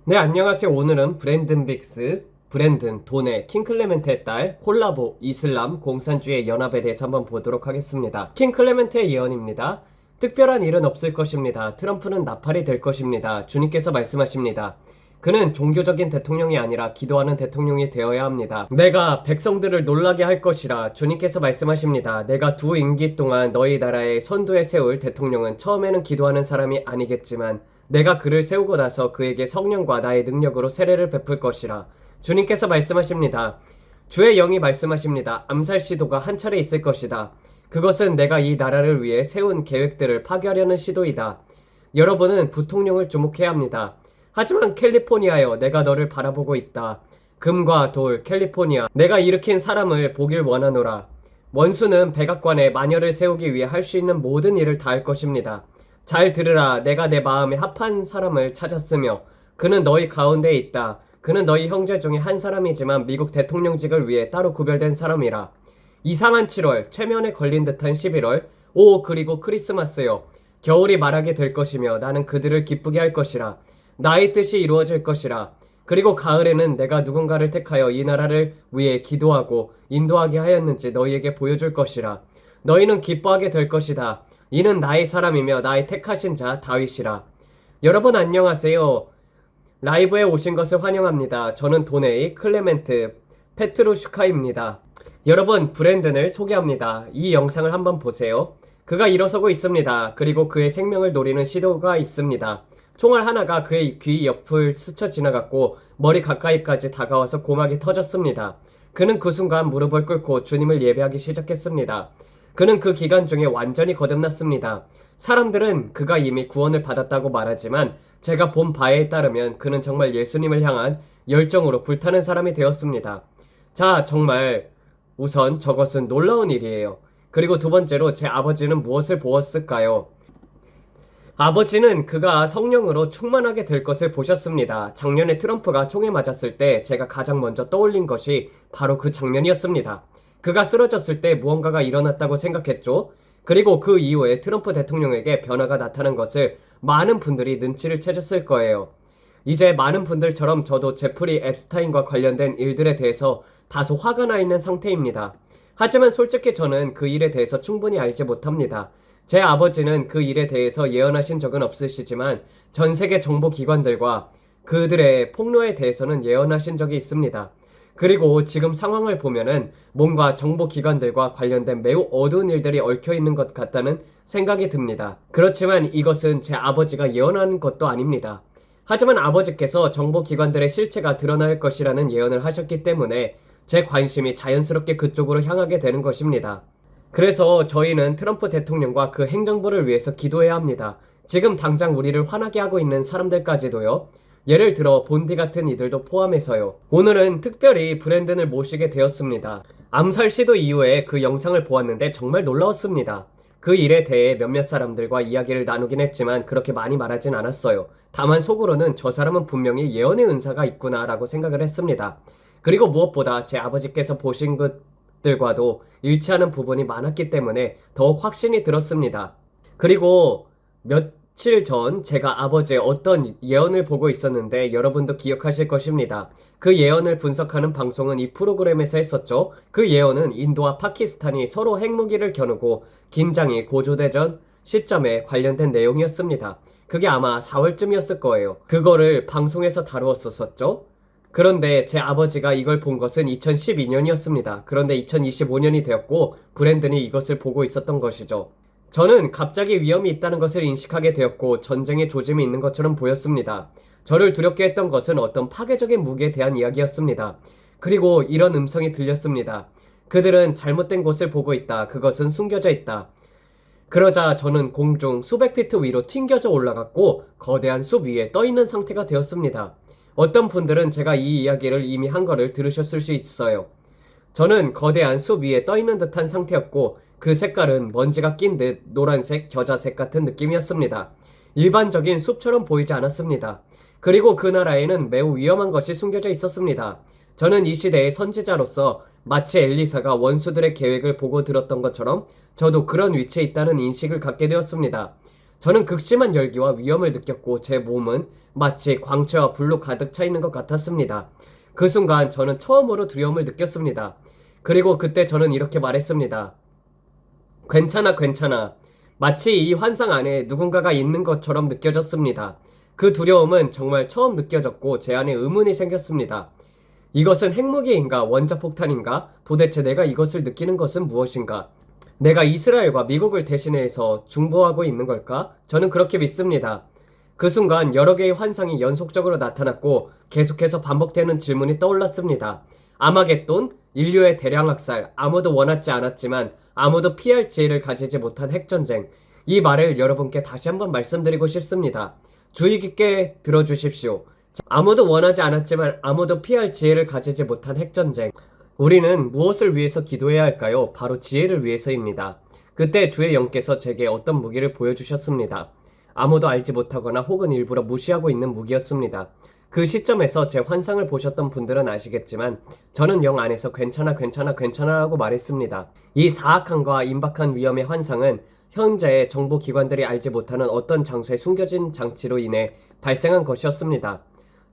네, 안녕하세요. 오늘은 브랜든 빅스, 브랜든, 돈의, 킹클레멘트의 딸, 콜라보, 이슬람, 공산주의 연합에 대해서 한번 보도록 하겠습니다. 킹클레멘트의 예언입니다. 특별한 일은 없을 것입니다. 트럼프는 나팔이 될 것입니다. 주님께서 말씀하십니다. 그는 종교적인 대통령이 아니라 기도하는 대통령이 되어야 합니다. 내가 백성들을 놀라게 할 것이라 주님께서 말씀하십니다. 내가 두 임기 동안 너희 나라의 선두에 세울 대통령은 처음에는 기도하는 사람이 아니겠지만 내가 그를 세우고 나서 그에게 성령과 나의 능력으로 세례를 베풀 것이라. 주님께서 말씀하십니다. 주의 영이 말씀하십니다. 암살 시도가 한 차례 있을 것이다. 그것은 내가 이 나라를 위해 세운 계획들을 파괴하려는 시도이다. 여러분은 부통령을 주목해야 합니다. 하지만 캘리포니아여, 내가 너를 바라보고 있다. 금과 돌, 캘리포니아, 내가 일으킨 사람을 보길 원하노라. 원수는 백악관에 마녀를 세우기 위해 할 수 있는 모든 일을 다 할 것입니다. 잘 들으라. 내가 내 마음에 합한 사람을 찾았으며 그는 너희 가운데에 있다. 그는 너희 형제 중에 한 사람이지만 미국 대통령직을 위해 따로 구별된 사람이라. 이상한 7월, 최면에 걸린 듯한 11월, 오 그리고 크리스마스여. 겨울이 말하게 될 것이며 나는 그들을 기쁘게 할 것이라. 나의 뜻이 이루어질 것이라. 그리고 가을에는 내가 누군가를 택하여 이 나라를 위해 기도하고 인도하게 하였는지 너희에게 보여줄 것이라. 너희는 기뻐하게 될 것이다. 이는 나의 사람이며 나의 택하신 자 다윗이라. 여러분 안녕하세요. 라이브에 오신 것을 환영합니다. 저는 도네이 클레멘트 페트루슈카입니다. 여러분, 브랜든을 소개합니다. 이 영상을 한번 보세요. 그가 일어서고 있습니다. 그리고 그의 생명을 노리는 시도가 있습니다. 총알 하나가 그의 귀 옆을 스쳐 지나갔고 머리 가까이까지 다가와서 고막이 터졌습니다. 그는 그 순간 무릎을 꿇고 주님을 예배하기 시작했습니다. 그는 그 기간 중에 완전히 거듭났습니다. 사람들은 그가 이미 구원을 받았다고 말하지만 제가 본 바에 따르면 그는 정말 예수님을 향한 열정으로 불타는 사람이 되었습니다. 자, 정말 우선 저것은 놀라운 일이에요. 그리고 두 번째로 제 아버지는 무엇을 보았을까요? 아버지는 그가 성령으로 충만하게 될 것을 보셨습니다. 작년에 트럼프가 총에 맞았을 때 제가 가장 먼저 떠올린 것이 바로 그 장면이었습니다. 그가 쓰러졌을 때 무언가가 일어났다고 생각했죠. 그리고 그 이후에 트럼프 대통령에게 변화가 나타난 것을 많은 분들이 눈치를 채셨을 거예요. 이제 많은 분들처럼 저도 제프리 앱스타인과 관련된 일들에 대해서 다소 화가 나 있는 상태입니다. 하지만 솔직히 저는 그 일에 대해서 충분히 알지 못합니다. 제 아버지는 그 일에 대해서 예언하신 적은 없으시지만 전 세계 정보기관들과 그들의 폭로에 대해서는 예언하신 적이 있습니다. 그리고 지금 상황을 보면은 뭔가 정보기관들과 관련된 매우 어두운 일들이 얽혀있는 것 같다는 생각이 듭니다. 그렇지만 이것은 제 아버지가 예언한 것도 아닙니다. 하지만 아버지께서 정보기관들의 실체가 드러날 것이라는 예언을 하셨기 때문에 제 관심이 자연스럽게 그쪽으로 향하게 되는 것입니다. 그래서 저희는 트럼프 대통령과 그 행정부를 위해서 기도해야 합니다. 지금 당장 우리를 화나게 하고 있는 사람들까지도요. 예를 들어 본디 같은 이들도 포함해서요. 오늘은 특별히 브랜든을 모시게 되었습니다. 암살 시도 이후에 그 영상을 보았는데 정말 놀라웠습니다. 그 일에 대해 몇몇 사람들과 이야기를 나누긴 했지만 그렇게 많이 말하진 않았어요. 다만 속으로는 저 사람은 분명히 예언의 은사가 있구나 라고 생각을 했습니다. 그리고 무엇보다 제 아버지께서 보신 것들과도 일치하는 부분이 많았기 때문에 더욱 확신이 들었습니다. 그리고 며칠 전 제가 아버지의 어떤 예언을 보고 있었는데 여러분도 기억하실 것입니다. 그 예언을 분석하는 방송은 이 프로그램에서 했었죠. 그 예언은 인도와 파키스탄이 서로 핵무기를 겨누고 긴장이 고조되던 시점에 관련된 내용이었습니다. 그게 아마 4월쯤이었을 거예요. 그거를 방송에서 다루었었죠. 그런데 제 아버지가 이걸 본 것은 2012년이었습니다. 그런데 2025년이 되었고 브랜든이 이것을 보고 있었던 것이죠. 저는 갑자기 위험이 있다는 것을 인식하게 되었고 전쟁의 조짐이 있는 것처럼 보였습니다. 저를 두렵게 했던 것은 어떤 파괴적인 무기에 대한 이야기였습니다. 그리고 이런 음성이 들렸습니다. 그들은 잘못된 곳을 보고 있다. 그것은 숨겨져 있다. 그러자 저는 공중 수백 피트 위로 튕겨져 올라갔고 거대한 숲 위에 떠있는 상태가 되었습니다. 어떤 분들은 제가 이 이야기를 이미 한 거를 들으셨을 수 있어요. 저는 거대한 숲 위에 떠있는 듯한 상태였고 그 색깔은 먼지가 낀 듯 노란색, 겨자색 같은 느낌이었습니다. 일반적인 숲처럼 보이지 않았습니다. 그리고 그 나라에는 매우 위험한 것이 숨겨져 있었습니다. 저는 이 시대의 선지자로서 마치 엘리사가 원수들의 계획을 보고 들었던 것처럼 저도 그런 위치에 있다는 인식을 갖게 되었습니다. 저는 극심한 열기와 위험을 느꼈고 제 몸은 마치 광채와 불로 가득 차 있는 것 같았습니다. 그 순간 저는 처음으로 두려움을 느꼈습니다. 그리고 그때 저는 이렇게 말했습니다. 괜찮아, 괜찮아. 마치 이 환상 안에 누군가가 있는 것처럼 느껴졌습니다. 그 두려움은 정말 처음 느껴졌고 제 안에 의문이 생겼습니다. 이것은 핵무기인가 원자폭탄인가? 도대체 내가 이것을 느끼는 것은 무엇인가? 내가 이스라엘과 미국을 대신해서 중보하고 있는 걸까? 저는 그렇게 믿습니다. 그 순간 여러 개의 환상이 연속적으로 나타났고 계속해서 반복되는 질문이 떠올랐습니다. 아마겟돈, 인류의 대량 학살, 아무도 원하지 않았지만 아무도 피할 지혜를 가지지 못한 핵전쟁. 이 말을 여러분께 다시 한번 말씀드리고 싶습니다. 주의 깊게 들어주십시오. 아무도 원하지 않았지만 아무도 피할 지혜를 가지지 못한 핵전쟁. 우리는 무엇을 위해서 기도해야 할까요? 바로 지혜를 위해서입니다. 그때 주의 영께서 제게 어떤 무기를 보여주셨습니다. 아무도 알지 못하거나 혹은 일부러 무시하고 있는 무기였습니다. 그 시점에서 제 환상을 보셨던 분들은 아시겠지만 저는 영 안에서 괜찮아 괜찮아 괜찮아 라고 말했습니다. 이 사악함과 임박한 위험의 환상은 현재 정보기관들이 알지 못하는 어떤 장소에 숨겨진 장치로 인해 발생한 것이었습니다.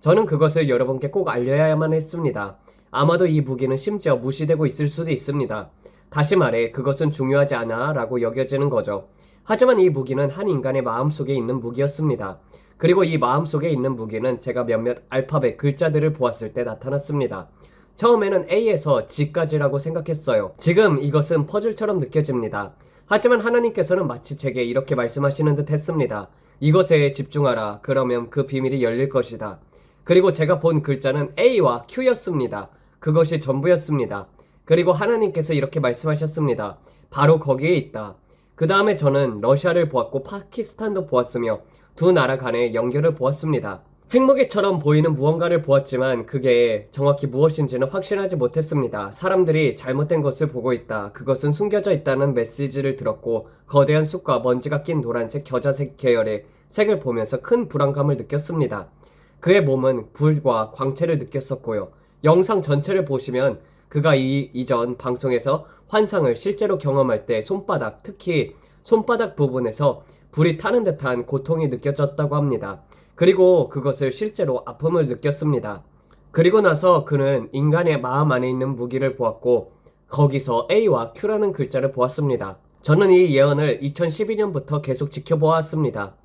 저는 그것을 여러분께 꼭 알려야만 했습니다. 아마도 이 무기는 심지어 무시되고 있을 수도 있습니다. 다시 말해 그것은 중요하지 않아 라고 여겨지는 거죠. 하지만 이 무기는 한 인간의 마음속에 있는 무기였습니다. 그리고 이 마음속에 있는 무기는 제가 몇몇 알파벳 글자들을 보았을 때 나타났습니다. 처음에는 A에서 G까지라고 생각했어요. 지금 이것은 퍼즐처럼 느껴집니다. 하지만 하나님께서는 마치 제게 이렇게 말씀하시는 듯 했습니다. 이것에 집중하라. 그러면 그 비밀이 열릴 것이다. 그리고 제가 본 글자는 A와 Q였습니다. 그것이 전부였습니다. 그리고 하나님께서 이렇게 말씀하셨습니다. 바로 거기에 있다. 그 다음에 저는 러시아를 보았고 파키스탄도 보았으며 두 나라 간의 연결을 보았습니다. 핵무기처럼 보이는 무언가를 보았지만 그게 정확히 무엇인지는 확신하지 못했습니다. 사람들이 잘못된 것을 보고 있다. 그것은 숨겨져 있다는 메시지를 들었고 거대한 숲과 먼지가 낀 노란색 겨자색 계열의 색을 보면서 큰 불안감을 느꼈습니다. 그의 몸은 불과 광채를 느꼈었고요. 영상 전체를 보시면 그가 이전 방송에서 환상을 실제로 경험할 때 손바닥, 특히 손바닥 부분에서 불이 타는 듯한 고통이 느껴졌다고 합니다. 그리고 그것을 실제로 아픔을 느꼈습니다. 그리고 나서 그는 인간의 마음 안에 있는 무기를 보았고 거기서 A와 Q라는 글자를 보았습니다. 저는 이 예언을 2012년부터 계속 지켜보았습니다.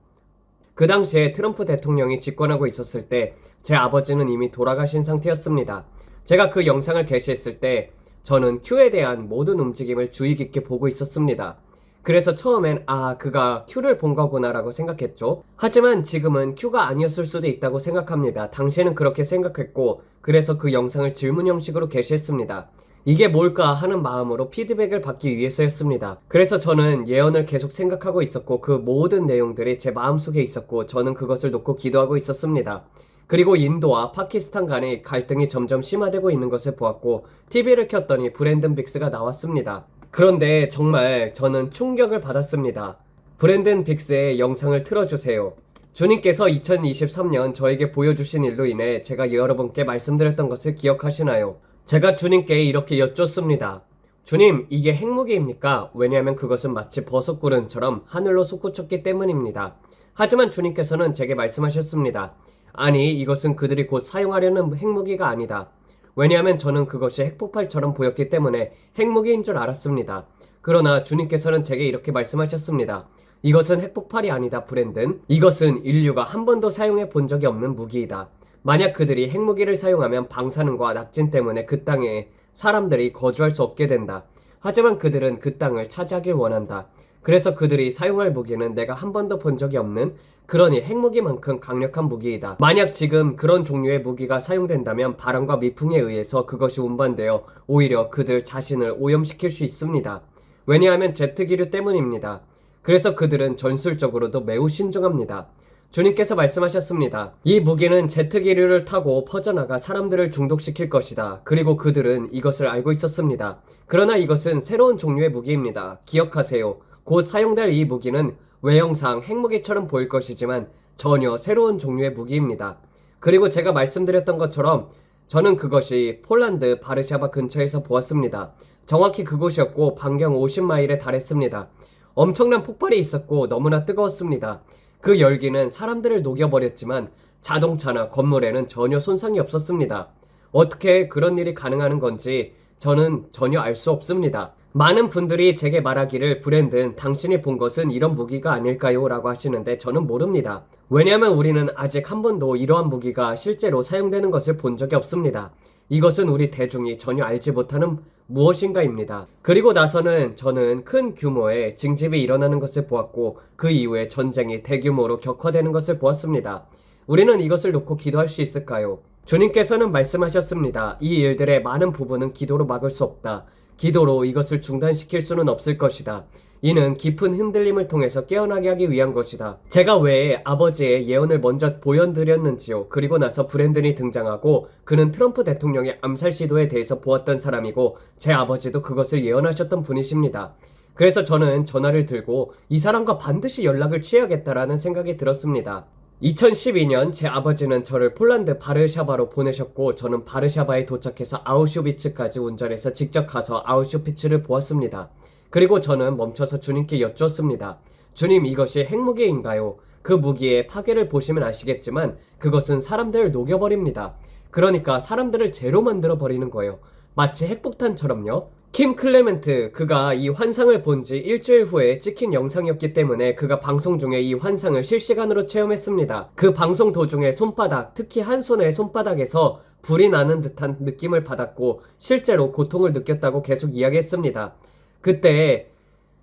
그 당시에 트럼프 대통령이 집권하고 있었을 때 제 아버지는 이미 돌아가신 상태였습니다. 제가 그 영상을 게시했을 때 저는 Q에 대한 모든 움직임을 주의 깊게 보고 있었습니다. 그래서 처음엔 그가 Q를 본 거구나 라고 생각했죠. 하지만 지금은 Q가 아니었을 수도 있다고 생각합니다. 당시에는 그렇게 생각했고 그래서 그 영상을 질문 형식으로 게시했습니다. 이게 뭘까 하는 마음으로 피드백을 받기 위해서였습니다. 그래서 저는 예언을 계속 생각하고 있었고 그 모든 내용들이 제 마음속에 있었고 저는 그것을 놓고 기도하고 있었습니다. 그리고 인도와 파키스탄 간의 갈등이 점점 심화되고 있는 것을 보았고 TV를 켰더니 브랜든 빅스가 나왔습니다. 그런데 정말 저는 충격을 받았습니다. 브랜든 빅스의 영상을 틀어주세요. 주님께서 2023년 저에게 보여주신 일로 인해 제가 여러분께 말씀드렸던 것을 기억하시나요? 제가 주님께 이렇게 여쭙습니다. 주님, 이게 핵무기입니까? 왜냐하면 그것은 마치 버섯구름처럼 하늘로 솟구쳤기 때문입니다. 하지만 주님께서는 제게 말씀하셨습니다. 아니, 이것은 그들이 곧 사용하려는 핵무기가 아니다. 왜냐하면 저는 그것이 핵폭발처럼 보였기 때문에 핵무기인 줄 알았습니다. 그러나 주님께서는 제게 이렇게 말씀하셨습니다. 이것은 핵폭발이 아니다, 브랜든. 이것은 인류가 한 번도 사용해 본 적이 없는 무기이다. 만약 그들이 핵무기를 사용하면 방사능과 낙진 때문에 그 땅에 사람들이 거주할 수 없게 된다. 하지만 그들은 그 땅을 차지하길 원한다. 그래서 그들이 사용할 무기는 내가 한 번도 본 적이 없는, 그러니 핵무기만큼 강력한 무기이다. 만약 지금 그런 종류의 무기가 사용된다면 바람과 미풍에 의해서 그것이 운반되어 오히려 그들 자신을 오염시킬 수 있습니다. 왜냐하면 제트기류 때문입니다. 그래서 그들은 전술적으로도 매우 신중합니다. 주님께서 말씀하셨습니다. 이 무기는 제트기류를 타고 퍼져나가 사람들을 중독시킬 것이다. 그리고 그들은 이것을 알고 있었습니다. 그러나 이것은 새로운 종류의 무기입니다. 기억하세요. 곧 사용될 이 무기는 외형상 핵무기처럼 보일 것이지만 전혀 새로운 종류의 무기입니다. 그리고 제가 말씀드렸던 것처럼 저는 그것이 폴란드 바르샤바 근처에서 보았습니다. 정확히 그곳이었고 반경 50마일에 달했습니다. 엄청난 폭발이 있었고 너무나 뜨거웠습니다. 그 열기는 사람들을 녹여버렸지만 자동차나 건물에는 전혀 손상이 없었습니다. 어떻게 그런 일이 가능한 건지 저는 전혀 알 수 없습니다. 많은 분들이 제게 말하기를 브랜든 당신이 본 것은 이런 무기가 아닐까요? 라고 하시는데 저는 모릅니다. 왜냐하면 우리는 아직 한 번도 이러한 무기가 실제로 사용되는 것을 본 적이 없습니다. 이것은 우리 대중이 전혀 알지 못하는 무엇인가입니다. 그리고 나서는 저는 큰 규모의 징집이 일어나는 것을 보았고 그 이후에 전쟁이 대규모로 격화되는 것을 보았습니다. 우리는 이것을 놓고 기도할 수 있을까요? 주님께서는 말씀하셨습니다. 이 일들의 많은 부분은 기도로 막을 수 없다. 기도로 이것을 중단시킬 수는 없을 것이다. 이는 깊은 흔들림을 통해서 깨어나게 하기 위한 것이다. 제가 왜 아버지의 예언을 먼저 보여드렸는지요. 그리고 나서 브랜든이 등장하고 그는 트럼프 대통령의 암살 시도에 대해서 보았던 사람이고 제 아버지도 그것을 예언하셨던 분이십니다. 그래서 저는 전화를 들고 이 사람과 반드시 연락을 취해야겠다라는 생각이 들었습니다. 2012년 제 아버지는 저를 폴란드 바르샤바로 보내셨고 저는 바르샤바에 도착해서 아우슈비츠까지 운전해서 직접 가서 아우슈비츠를 보았습니다. 그리고 저는 멈춰서 주님께 여쭈었습니다. 주님, 이것이 핵무기인가요? 그 무기의 파괴를 보시면 아시겠지만 그것은 사람들을 녹여버립니다. 그러니까 사람들을 죄로 만들어버리는 거예요. 마치 핵폭탄처럼요. 킴 클레멘트, 그가 이 환상을 본 지 일주일 후에 찍힌 영상이었기 때문에 그가 방송 중에 이 환상을 실시간으로 체험했습니다. 그 방송 도중에 손바닥, 특히 한 손의 손바닥에서 불이 나는 듯한 느낌을 받았고 실제로 고통을 느꼈다고 계속 이야기했습니다. 그때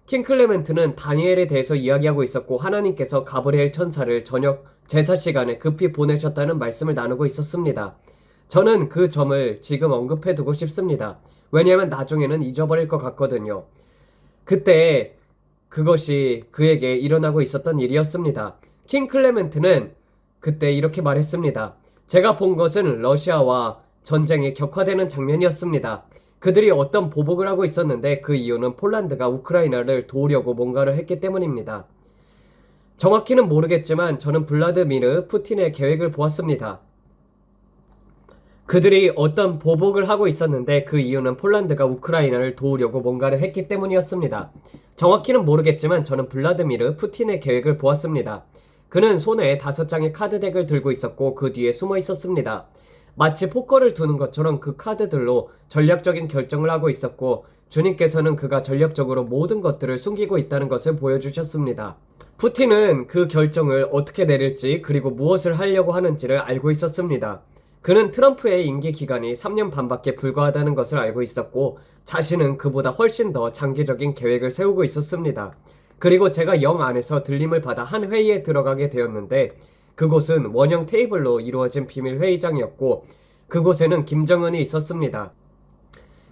킹 클레멘트는 다니엘에 대해서 이야기하고 있었고 하나님께서 가브리엘 천사를 저녁 제사 시간에 급히 보내셨다는 말씀을 나누고 있었습니다. 저는 그 점을 지금 언급해두고 싶습니다. 왜냐하면 나중에는 잊어버릴 것 같거든요. 그때 그것이 그에게 일어나고 있었던 일이었습니다. 킹 클레멘트는 그때 이렇게 말했습니다. 제가 본 것은 러시아와 전쟁이 격화되는 장면이었습니다. 그들이 어떤 보복을 하고 있었는데 그 이유는 폴란드가 우크라이나를 도우려고 뭔가를 했기 때문입니다. 정확히는 모르겠지만 저는 블라드미르 푸틴의 계획을 보았습니다. 그들이 어떤 보복을 하고 있었는데 그 이유는 폴란드가 우크라이나를 도우려고 뭔가를 했기 때문이었습니다. 정확히는 모르겠지만 저는 블라드미르 푸틴의 계획을 보았습니다. 그는 손에 5장의 카드덱을 들고 있었고 그 뒤에 숨어 있었습니다. 마치 포커를 두는 것처럼 그 카드들로 전략적인 결정을 하고 있었고 주님께서는 그가 전략적으로 모든 것들을 숨기고 있다는 것을 보여주셨습니다. 푸틴은 그 결정을 어떻게 내릴지 그리고 무엇을 하려고 하는지를 알고 있었습니다. 그는 트럼프의 임기 기간이 3년 반밖에 불과하다는 것을 알고 있었고 자신은 그보다 훨씬 더 장기적인 계획을 세우고 있었습니다. 그리고 제가 영 안에서 들림을 받아 한 회의에 들어가게 되었는데 그곳은 원형 테이블로 이루어진 비밀 회의장이었고 그곳에는 김정은이 있었습니다.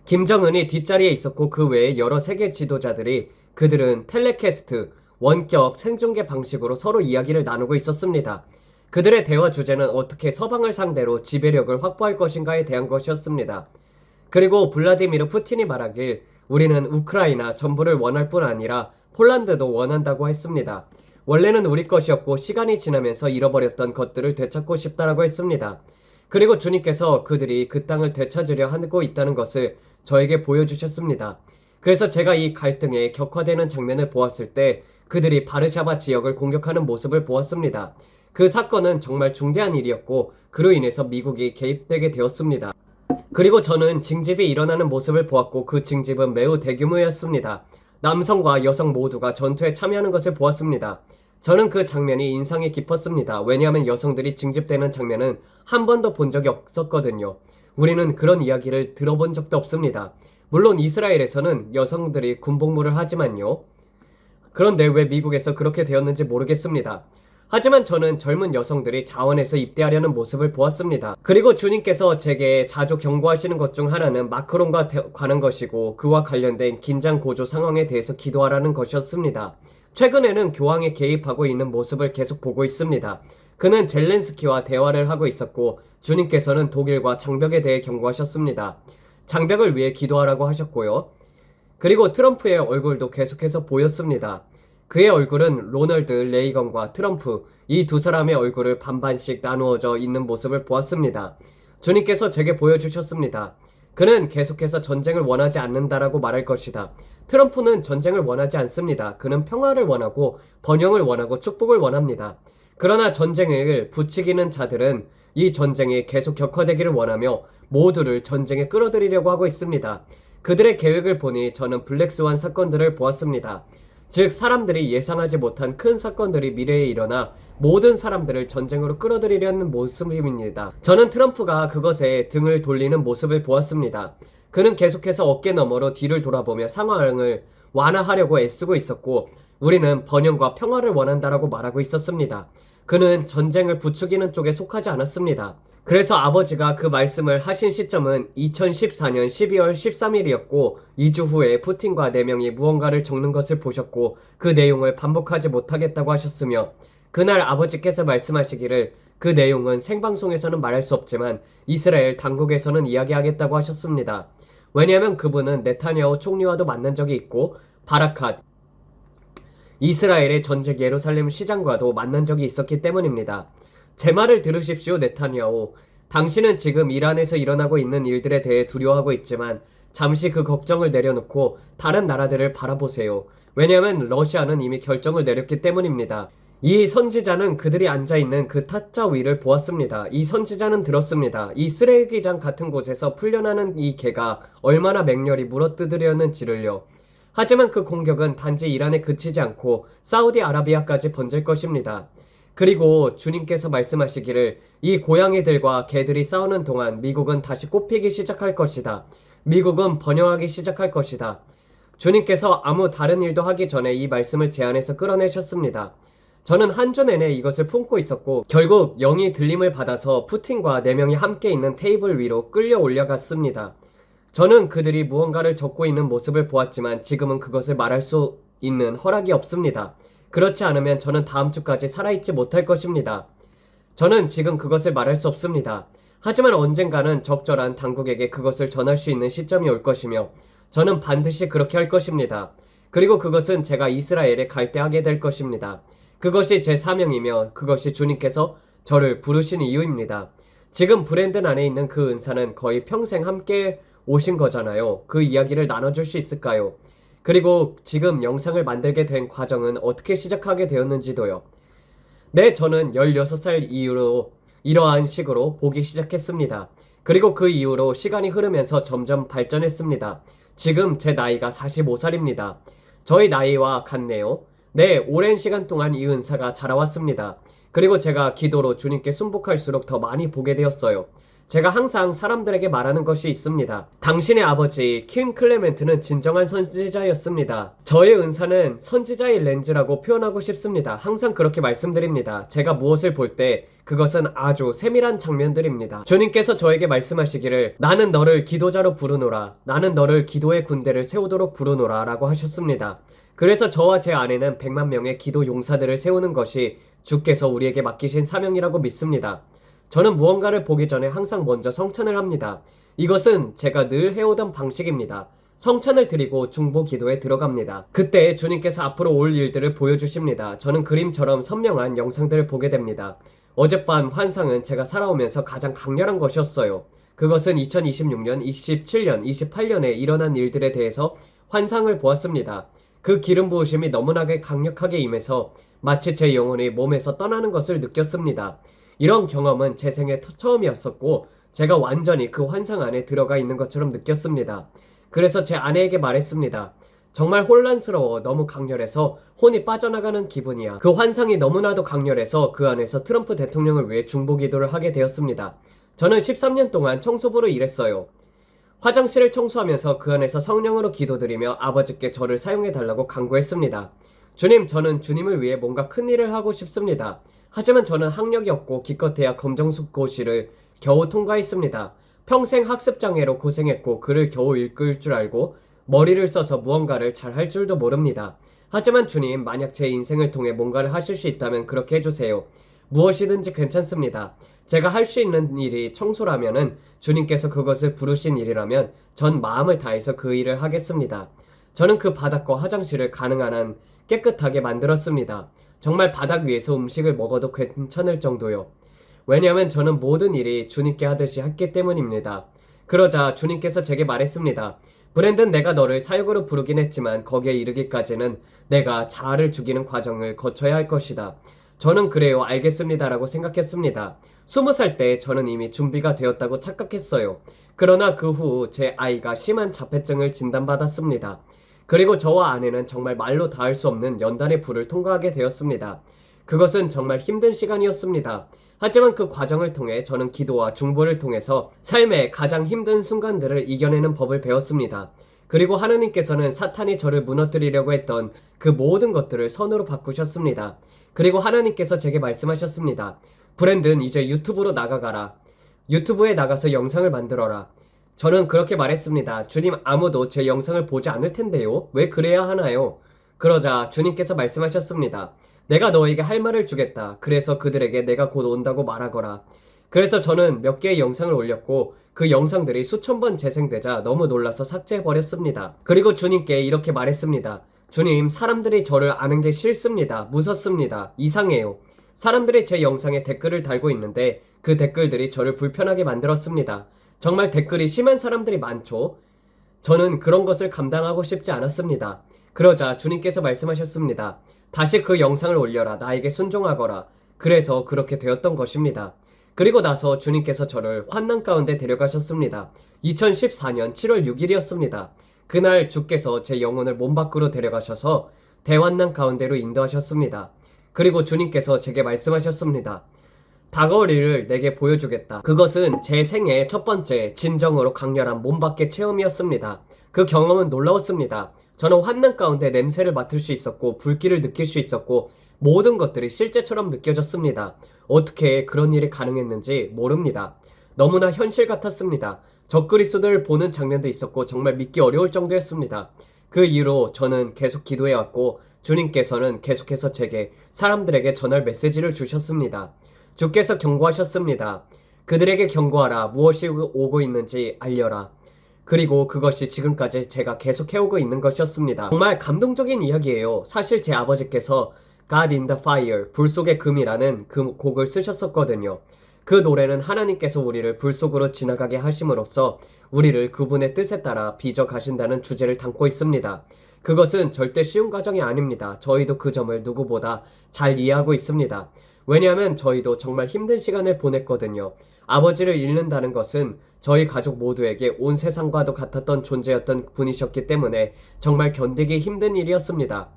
김정은이 뒷자리에 있었고 그 외에 여러 세계 지도자들이 그들은 텔레캐스트, 원격 생중계 방식으로 서로 이야기를 나누고 있었습니다. 그들의 대화 주제는 어떻게 서방을 상대로 지배력을 확보할 것인가에 대한 것이었습니다. 그리고 블라디미르 푸틴이 말하길 우리는 우크라이나 전부를 원할 뿐 아니라 폴란드도 원한다고 했습니다. 원래는 우리 것이었고 시간이 지나면서 잃어버렸던 것들을 되찾고 싶다라고 했습니다. 그리고 주님께서 그들이 그 땅을 되찾으려 하고 있다는 것을 저에게 보여주셨습니다. 그래서 제가 이 갈등의 격화되는 장면을 보았을 때 그들이 바르샤바 지역을 공격하는 모습을 보았습니다. 그 사건은 정말 중대한 일이었고 그로 인해서 미국이 개입되게 되었습니다. 그리고 저는 징집이 일어나는 모습을 보았고 그 징집은 매우 대규모였습니다. 남성과 여성 모두가 전투에 참여하는 것을 보았습니다. 저는 그 장면이 인상이 깊었습니다. 왜냐하면 여성들이 징집되는 장면은 한 번도 본 적이 없었거든요. 우리는 그런 이야기를 들어본 적도 없습니다. 물론 이스라엘에서는 여성들이 군복무를 하지만요. 그런데 왜 미국에서 그렇게 되었는지 모르겠습니다. 하지만 저는 젊은 여성들이 자원에서 입대하려는 모습을 보았습니다. 그리고 주님께서 제게 자주 경고하시는 것 중 하나는 마크론과 관한 것이고 그와 관련된 긴장 고조 상황에 대해서 기도하라는 것이었습니다. 최근에는 교황에 개입하고 있는 모습을 계속 보고 있습니다. 그는 젤렌스키와 대화를 하고 있었고 주님께서는 독일과 장벽에 대해 경고하셨습니다. 장벽을 위해 기도하라고 하셨고요. 그리고 트럼프의 얼굴도 계속해서 보였습니다. 그의 얼굴은 로널드 레이건과 트럼프 이 두 사람의 얼굴을 반반씩 나누어져 있는 모습을 보았습니다. 주님께서 제게 보여주셨습니다. 그는 계속해서 전쟁을 원하지 않는다라고 말할 것이다. 트럼프는 전쟁을 원하지 않습니다. 그는 평화를 원하고 번영을 원하고 축복을 원합니다. 그러나 전쟁을 부추기는 자들은 이 전쟁이 계속 격화되기를 원하며 모두를 전쟁에 끌어들이려고 하고 있습니다. 그들의 계획을 보니 저는 블랙스완 사건들을 보았습니다. 즉 사람들이 예상하지 못한 큰 사건들이 미래에 일어나 모든 사람들을 전쟁으로 끌어들이려는 모습입니다. 저는 트럼프가 그것에 등을 돌리는 모습을 보았습니다. 그는 계속해서 어깨 너머로 뒤를 돌아보며 상황을 완화하려고 애쓰고 있었고 우리는 번영과 평화를 원한다라고 말하고 있었습니다. 그는 전쟁을 부추기는 쪽에 속하지 않았습니다. 그래서 아버지가 그 말씀을 하신 시점은 2014년 12월 13일이었고 2주 후에 푸틴과 4명이 무언가를 적는 것을 보셨고 그 내용을 반복하지 못하겠다고 하셨으며 그날 아버지께서 말씀하시기를 그 내용은 생방송에서는 말할 수 없지만 이스라엘 당국에서는 이야기하겠다고 하셨습니다. 왜냐하면 그분은 네타냐후 총리와도 만난 적이 있고 바라캇 이스라엘의 전직 예루살렘 시장과도 만난 적이 있었기 때문입니다. 제 말을 들으십시오, 네타냐후. 당신은 지금 이란에서 일어나고 있는 일들에 대해 두려워하고 있지만 잠시 그 걱정을 내려놓고 다른 나라들을 바라보세요. 왜냐하면 러시아는 이미 결정을 내렸기 때문입니다. 이 선지자는 그들이 앉아있는 그 타짜 위를 보았습니다. 이 선지자는 들었습니다. 이 쓰레기장 같은 곳에서 풀려나는 이 개가 얼마나 맹렬히 물어뜯으려는지를요. 하지만 그 공격은 단지 이란에 그치지 않고 사우디아라비아까지 번질 것입니다. 그리고 주님께서 말씀하시기를 이 고양이들과 개들이 싸우는 동안 미국은 다시 꽃피기 시작할 것이다. 미국은 번영하기 시작할 것이다. 주님께서 아무 다른 일도 하기 전에 이 말씀을 제 안에서 끌어내셨습니다. 저는 한 주 내내 이것을 품고 있었고 결국 영이 들림을 받아서 푸틴과 4명이 함께 있는 테이블 위로 끌려 올라갔습니다. 저는 그들이 무언가를 적고 있는 모습을 보았지만 지금은 그것을 말할 수 있는 허락이 없습니다. 그렇지 않으면 저는 다음 주까지 살아있지 못할 것입니다. 저는 지금 그것을 말할 수 없습니다. 하지만 언젠가는 적절한 당국에게 그것을 전할 수 있는 시점이 올 것이며 저는 반드시 그렇게 할 것입니다. 그리고 그것은 제가 이스라엘에 갈 때 하게 될 것입니다. 그것이 제 사명이며 그것이 주님께서 저를 부르신 이유입니다. 지금 브랜든 안에 있는 그 은사는 거의 평생 함께 오신 거잖아요. 그 이야기를 나눠줄 수 있을까요? 그리고 지금 영상을 만들게 된 과정은 어떻게 시작하게 되었는지도요. 네, 저는 16살 이후로 이러한 식으로 보기 시작했습니다. 그리고 그 이후로 시간이 흐르면서 점점 발전했습니다. 지금 제 나이가 45살입니다. 저희 나이와 같네요. 네, 오랜 시간 동안 이 은사가 자라왔습니다. 그리고 제가 기도로 주님께 순복할수록 더 많이 보게 되었어요. 제가 항상 사람들에게 말하는 것이 있습니다. 당신의 아버지 킴 클레멘트는 진정한 선지자였습니다. 저의 은사는 선지자의 렌즈라고 표현하고 싶습니다. 항상 그렇게 말씀드립니다. 제가 무엇을 볼 때 그것은 아주 세밀한 장면들입니다. 주님께서 저에게 말씀하시기를 나는 너를 기도자로 부르노라. 나는 너를 기도의 군대를 세우도록 부르노라 라고 하셨습니다. 그래서 저와 제 아내는 100만 명의 기도 용사들을 세우는 것이 주께서 우리에게 맡기신 사명이라고 믿습니다. 저는 무언가를 보기 전에 항상 먼저 성찬을 합니다. 이것은 제가 늘 해오던 방식입니다. 성찬을 드리고 중보 기도에 들어갑니다. 그때 주님께서 앞으로 올 일들을 보여주십니다. 저는 그림처럼 선명한 영상들을 보게 됩니다. 어젯밤 환상은 제가 살아오면서 가장 강렬한 것이었어요. 그것은 2026년, 27년, 28년에 일어난 일들에 대해서 환상을 보았습니다. 그 기름 부으심이 너무나게 강력하게 임해서 마치 제 영혼이 몸에서 떠나는 것을 느꼈습니다. 이런 경험은 제 생애 처음이었었고 제가 완전히 그 환상 안에 들어가 있는 것처럼 느꼈습니다. 그래서 제 아내에게 말했습니다. 정말 혼란스러워. 너무 강렬해서 혼이 빠져나가는 기분이야. 그 환상이 너무나도 강렬해서 그 안에서 트럼프 대통령을 위해 중보 기도를 하게 되었습니다. 저는 13년 동안 청소부로 일했어요. 화장실을 청소하면서 그 안에서 성령으로 기도드리며 아버지께 저를 사용해달라고 간구했습니다. 주님, 저는 주님을 위해 뭔가 큰 일을 하고 싶습니다. 하지만 저는 학력이 없고 기껏해야 검정고시를 겨우 통과했습니다. 평생 학습장애로 고생했고 글을 겨우 읽을 줄 알고 머리를 써서 무언가를 잘 할 줄도 모릅니다. 하지만 주님, 만약 제 인생을 통해 뭔가를 하실 수 있다면 그렇게 해주세요. 무엇이든지 괜찮습니다. 제가 할 수 있는 일이 청소라면은 주님께서 그것을 부르신 일이라면 전 마음을 다해서 그 일을 하겠습니다. 저는 그 바닥과 화장실을 가능한 한 깨끗하게 만들었습니다. 정말 바닥 위에서 음식을 먹어도 괜찮을 정도요. 왜냐하면 저는 모든 일이 주님께 하듯이 했기 때문입니다. 그러자 주님께서 제게 말했습니다. 브랜든 내가 너를 사육으로 부르긴 했지만 거기에 이르기까지는 내가 자아를 죽이는 과정을 거쳐야 할 것이다. 저는 그래요, 알겠습니다라고 생각했습니다. 20살 때 저는 이미 준비가 되었다고 착각했어요. 그러나 그 후 제 아이가 심한 자폐증을 진단받았습니다. 그리고 저와 아내는 정말 말로 닿을 수 없는 연단의 불을 통과하게 되었습니다. 그것은 정말 힘든 시간이었습니다. 하지만 그 과정을 통해 저는 기도와 중보를 통해서 삶의 가장 힘든 순간들을 이겨내는 법을 배웠습니다. 그리고 하나님께서는 사탄이 저를 무너뜨리려고 했던 그 모든 것들을 선으로 바꾸셨습니다. 그리고 하나님께서 제게 말씀하셨습니다. 브랜든, 이제 유튜브로 나가가라. 유튜브에 나가서 영상을 만들어라. 저는 그렇게 말했습니다. 주님, 아무도 제 영상을 보지 않을 텐데요. 왜 그래야 하나요? 그러자 주님께서 말씀하셨습니다. 내가 너에게 할 말을 주겠다. 그래서 그들에게 내가 곧 온다고 말하거라. 그래서 저는 몇 개의 영상을 올렸고 그 영상들이 수천 번 재생되자 너무 놀라서 삭제해버렸습니다. 그리고 주님께 이렇게 말했습니다. 주님, 사람들이 저를 아는 게 싫습니다. 무섭습니다. 이상해요. 사람들이 제 영상에 댓글을 달고 있는데 그 댓글들이 저를 불편하게 만들었습니다. 정말 댓글이 심한 사람들이 많죠. 저는 그런 것을 감당하고 싶지 않았습니다. 그러자 주님께서 말씀하셨습니다. 다시 그 영상을 올려라. 나에게 순종하거라. 그래서 그렇게 되었던 것입니다. 그리고 나서 주님께서 저를 환난 가운데 데려가셨습니다. 2014년 7월 6일이었습니다. 그날 주께서 제 영혼을 몸 밖으로 데려가셔서 대환난 가운데로 인도하셨습니다. 그리고 주님께서 제게 말씀하셨습니다. 다가올 일을 내게 보여주겠다. 그것은 제 생애 첫 번째 진정으로 강렬한 몸 밖의 체험이었습니다. 그 경험은 놀라웠습니다. 저는 환난 가운데 냄새를 맡을 수 있었고 불길을 느낄 수 있었고 모든 것들이 실제처럼 느껴졌습니다. 어떻게 그런 일이 가능했는지 모릅니다. 너무나 현실 같았습니다. 적그리스도를 보는 장면도 있었고 정말 믿기 어려울 정도였습니다. 그 이후로 저는 계속 기도해왔고 주님께서는 계속해서 제게 사람들에게 전할 메시지를 주셨습니다. 주께서 경고하셨습니다. 그들에게 경고하라. 무엇이 오고 있는지 알려라. 그리고 그것이 지금까지 제가 계속 해오고 있는 것이었습니다. 정말 감동적인 이야기예요. 사실 제 아버지께서 God in the Fire, 불 속의 금이라는 그 곡을 쓰셨었거든요. 그 노래는 하나님께서 우리를 불 속으로 지나가게 하심으로써 우리를 그분의 뜻에 따라 빚어 가신다는 주제를 담고 있습니다. 그것은 절대 쉬운 과정이 아닙니다. 저희도 그 점을 누구보다 잘 이해하고 있습니다. 왜냐하면 저희도 정말 힘든 시간을 보냈거든요. 아버지를 잃는다는 것은 저희 가족 모두에게 온 세상과도 같았던 존재였던 분이셨기 때문에 정말 견디기 힘든 일이었습니다.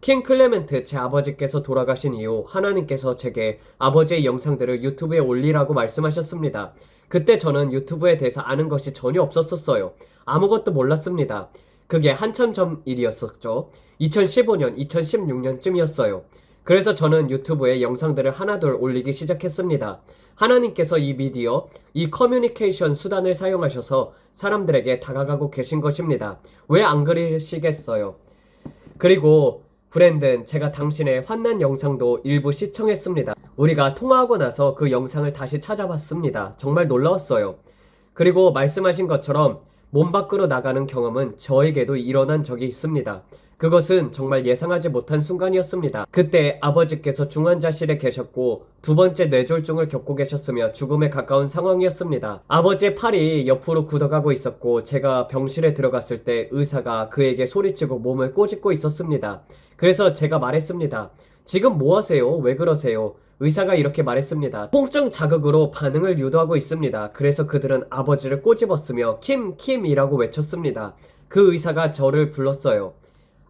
킹 클레멘트, 제 아버지께서 돌아가신 이후 하나님께서 제게 아버지의 영상들을 유튜브에 올리라고 말씀하셨습니다. 그때 저는 유튜브에 대해서 아는 것이 전혀 없었어요. 아무것도 몰랐습니다. 그게 한참 전 일이었었죠. 2015년, 2016년쯤이었어요. 그래서 저는 유튜브에 영상들을 하나둘 올리기 시작했습니다. 하나님께서 이 미디어, 이 커뮤니케이션 수단을 사용하셔서 사람들에게 다가가고 계신 것입니다. 왜 안 그러시겠어요? 그리고 브랜든, 제가 당신의 환난 영상도 일부 시청했습니다. 우리가 통화하고 나서 그 영상을 다시 찾아봤습니다. 정말 놀라웠어요. 그리고 말씀하신 것처럼 몸 밖으로 나가는 경험은 저에게도 일어난 적이 있습니다. 그것은 정말 예상하지 못한 순간이었습니다. 그때 아버지께서 중환자실에 계셨고 두 번째 뇌졸중을 겪고 계셨으며 죽음에 가까운 상황이었습니다. 아버지의 팔이 옆으로 굳어가고 있었고 제가 병실에 들어갔을 때 의사가 그에게 소리치고 몸을 꼬집고 있었습니다. 그래서 제가 말했습니다. 지금 뭐 하세요? 왜 그러세요? 의사가 이렇게 말했습니다. 통증 자극으로 반응을 유도하고 있습니다. 그래서 그들은 아버지를 꼬집었으며 킴이라고 외쳤습니다. 그 의사가 저를 불렀어요.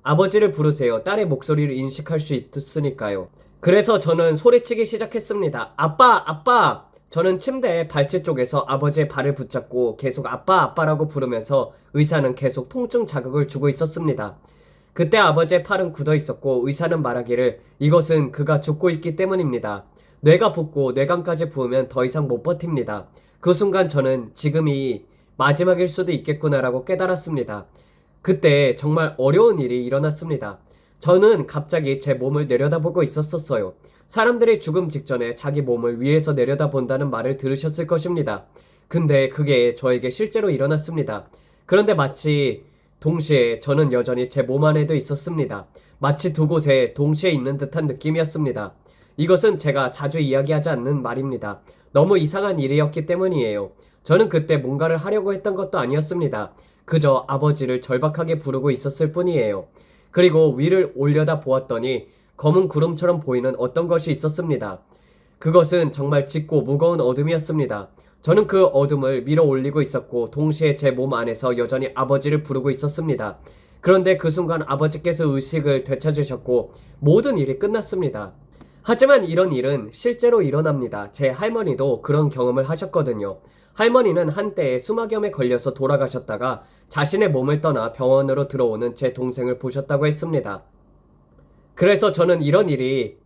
아버지를 부르세요. 딸의 목소리를 인식할 수 있으니까요. 그래서 저는 소리치기 시작했습니다. 아빠! 아빠! 저는 침대의 발치 쪽에서 아버지의 발을 붙잡고 계속 아빠! 아빠라고 부르면서 의사는 계속 통증 자극을 주고 있었습니다. 그때 아버지의 팔은 굳어 있었고 의사는 말하기를 이것은 그가 죽고 있기 때문입니다. 뇌가 붓고 뇌관까지 부으면 더 이상 못 버팁니다. 그 순간 저는 지금이 마지막일 수도 있겠구나라고 깨달았습니다. 그때 정말 어려운 일이 일어났습니다. 저는 갑자기 제 몸을 내려다보고 있었어요. 사람들이 죽음 직전에 자기 몸을 위에서 내려다본다는 말을 들으셨을 것입니다. 근데 그게 저에게 실제로 일어났습니다. 그런데 마치 동시에 저는 여전히 제 몸 안에도 있었습니다. 마치 두 곳에 동시에 있는 듯한 느낌이었습니다. 이것은 제가 자주 이야기하지 않는 말입니다. 너무 이상한 일이었기 때문이에요. 저는 그때 뭔가를 하려고 했던 것도 아니었습니다. 그저 아버지를 절박하게 부르고 있었을 뿐이에요. 그리고 위를 올려다 보았더니 검은 구름처럼 보이는 어떤 것이 있었습니다. 그것은 정말 짙고 무거운 어둠이었습니다. 저는 그 어둠을 밀어 올리고 있었고 동시에 제 몸 안에서 여전히 아버지를 부르고 있었습니다. 그런데 그 순간 아버지께서 의식을 되찾으셨고 모든 일이 끝났습니다. 하지만 이런 일은 실제로 일어납니다. 제 할머니도 그런 경험을 하셨거든요. 할머니는 한때에 수막염에 걸려서 돌아가셨다가 자신의 몸을 떠나 병원으로 들어오는 제 동생을 보셨다고 했습니다. 그래서 저는 이런 일이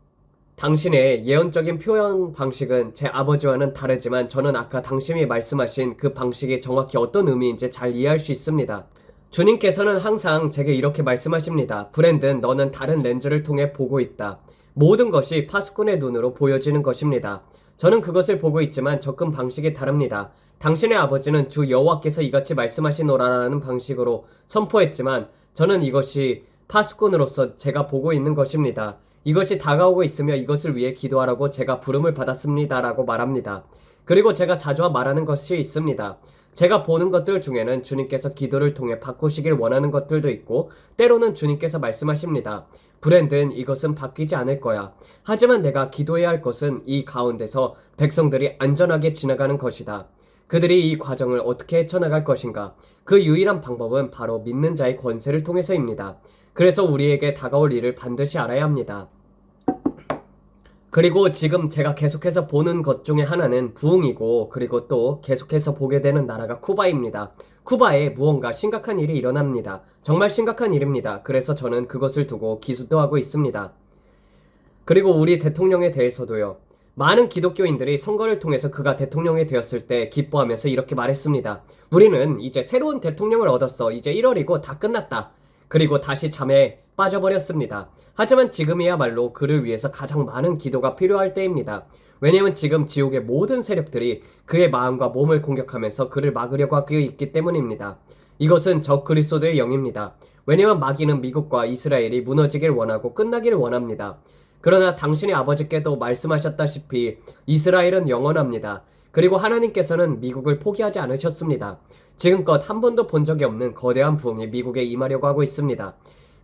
당신의 예언적인 표현 방식은 제 아버지와는 다르지만 저는 아까 당신이 말씀하신 그 방식이 정확히 어떤 의미인지 잘 이해할 수 있습니다. 주님께서는 항상 제게 이렇게 말씀하십니다. 브랜든, 너는 다른 렌즈를 통해 보고 있다. 모든 것이 파수꾼의 눈으로 보여지는 것입니다. 저는 그것을 보고 있지만 접근 방식이 다릅니다. 당신의 아버지는 주 여호와께서 이같이 말씀하시노라라는 방식으로 선포했지만 저는 이것이 파수꾼으로서 제가 보고 있는 것입니다. 이것이 다가오고 있으며 이것을 위해 기도하라고 제가 부름을 받았습니다라고 말합니다. 그리고 제가 자주 말하는 것이 있습니다. 제가 보는 것들 중에는 주님께서 기도를 통해 바꾸시길 원하는 것들도 있고 때로는 주님께서 말씀하십니다. 브랜든, 이것은 바뀌지 않을 거야. 하지만 내가 기도해야 할 것은 이 가운데서 백성들이 안전하게 지나가는 것이다. 그들이 이 과정을 어떻게 헤쳐나갈 것인가? 그 유일한 방법은 바로 믿는 자의 권세를 통해서입니다. 그래서 우리에게 다가올 일을 반드시 알아야 합니다. 그리고 지금 제가 계속해서 보는 것 중에 하나는 부흥이고 그리고 또 계속해서 보게 되는 나라가 쿠바입니다. 쿠바에 무언가 심각한 일이 일어납니다. 정말 심각한 일입니다. 그래서 저는 그것을 두고 기도도 하고 있습니다. 그리고 우리 대통령에 대해서도요. 많은 기독교인들이 선거를 통해서 그가 대통령이 되었을 때 기뻐하면서 이렇게 말했습니다. 우리는 이제 새로운 대통령을 얻었어. 이제 1월이고 다 끝났다. 그리고 다시 잠에 빠져버렸습니다. 하지만 지금이야말로 그를 위해서 가장 많은 기도가 필요할 때입니다. 왜냐하면 지금 지옥의 모든 세력들이 그의 마음과 몸을 공격하면서 그를 막으려고 하고 있기 때문입니다. 이것은 적 그리스도의 영입니다. 왜냐하면 마귀는 미국과 이스라엘이 무너지길 원하고 끝나기를 원합니다. 그러나 당신의 아버지께도 말씀하셨다시피 이스라엘은 영원합니다. 그리고 하나님께서는 미국을 포기하지 않으셨습니다. 지금껏 한 번도 본 적이 없는 거대한 부흥이 미국에 임하려고 하고 있습니다.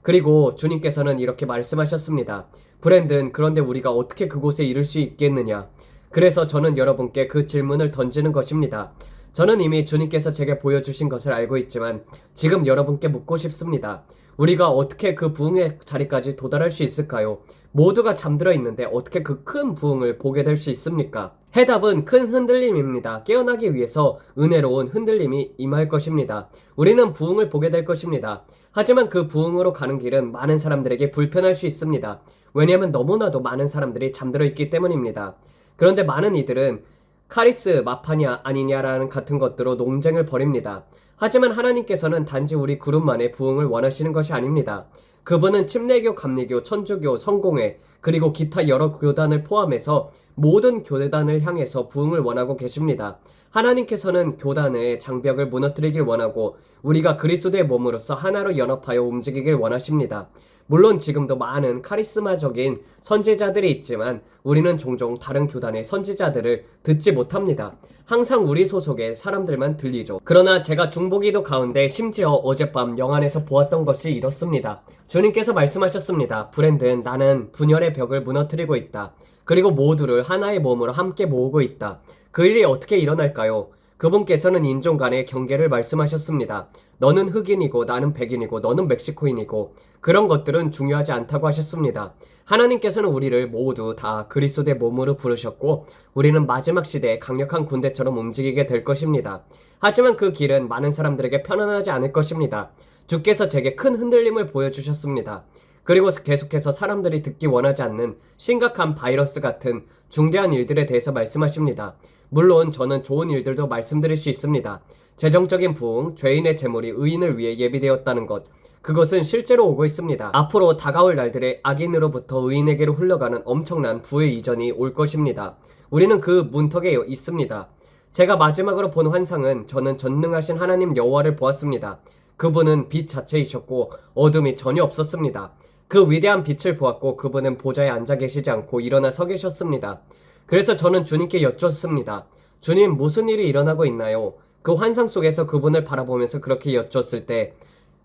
그리고 주님께서는 이렇게 말씀하셨습니다. 브랜든, 그런데 우리가 어떻게 그곳에 이를 수 있겠느냐? 그래서 저는 여러분께 그 질문을 던지는 것입니다. 저는 이미 주님께서 제게 보여주신 것을 알고 있지만 지금 여러분께 묻고 싶습니다. 우리가 어떻게 그 부흥의 자리까지 도달할 수 있을까요? 모두가 잠들어 있는데 어떻게 그 큰 부흥을 보게 될 수 있습니까? 해답은 큰 흔들림입니다. 깨어나기 위해서 은혜로운 흔들림이 임할 것입니다. 우리는 부흥을 보게 될 것입니다. 하지만 그 부흥으로 가는 길은 많은 사람들에게 불편할 수 있습니다. 왜냐하면 너무나도 많은 사람들이 잠들어 있기 때문입니다. 그런데 많은 이들은 카리스 마파냐 아니냐라는 같은 것들로 논쟁을 벌입니다. 하지만 하나님께서는 단지 우리 그룹만의 부흥을 원하시는 것이 아닙니다. 그분은 침례교, 감리교, 천주교, 성공회 그리고 기타 여러 교단을 포함해서 모든 교단을 향해서 부흥을 원하고 계십니다. 하나님께서는 교단의 장벽을 무너뜨리길 원하고 우리가 그리스도의 몸으로서 하나로 연합하여 움직이길 원하십니다. 물론 지금도 많은 카리스마적인 선지자들이 있지만 우리는 종종 다른 교단의 선지자들을 듣지 못합니다. 항상 우리 소속의 사람들만 들리죠. 그러나 제가 중보기도 가운데 심지어 어젯밤 영안에서 보았던 것이 이렇습니다. 주님께서 말씀하셨습니다. 브랜든, 나는 분열의 벽을 무너뜨리고 있다. 그리고 모두를 하나의 몸으로 함께 모으고 있다. 그 일이 어떻게 일어날까요? 그분께서는 인종 간의 경계를 말씀하셨습니다. 너는 흑인이고 나는 백인이고 너는 멕시코인이고 그런 것들은 중요하지 않다고 하셨습니다. 하나님께서는 우리를 모두 다 그리스도의 몸으로 부르셨고 우리는 마지막 시대에 강력한 군대처럼 움직이게 될 것입니다. 하지만 그 길은 많은 사람들에게 편안하지 않을 것입니다. 주께서 제게 큰 흔들림을 보여주셨습니다. 그리고 계속해서 사람들이 듣기 원하지 않는 심각한 바이러스 같은 중대한 일들에 대해서 말씀하십니다. 물론 저는 좋은 일들도 말씀드릴 수 있습니다. 재정적인 부흥, 죄인의 재물이 의인을 위해 예비되었다는 것, 그것은 실제로 오고 있습니다. 앞으로 다가올 날들에 악인으로부터 의인에게로 흘러가는 엄청난 부의 이전이 올 것입니다. 우리는 그 문턱에 있습니다. 제가 마지막으로 본 환상은 저는 전능하신 하나님 여호와를 보았습니다. 그분은 빛 자체이셨고 어둠이 전혀 없었습니다. 그 위대한 빛을 보았고 그분은 보좌에 앉아 계시지 않고 일어나 서 계셨습니다. 그래서 저는 주님께 여쭙습니다. 주님, 무슨 일이 일어나고 있나요? 그 환상 속에서 그분을 바라보면서 그렇게 여쭈었을 때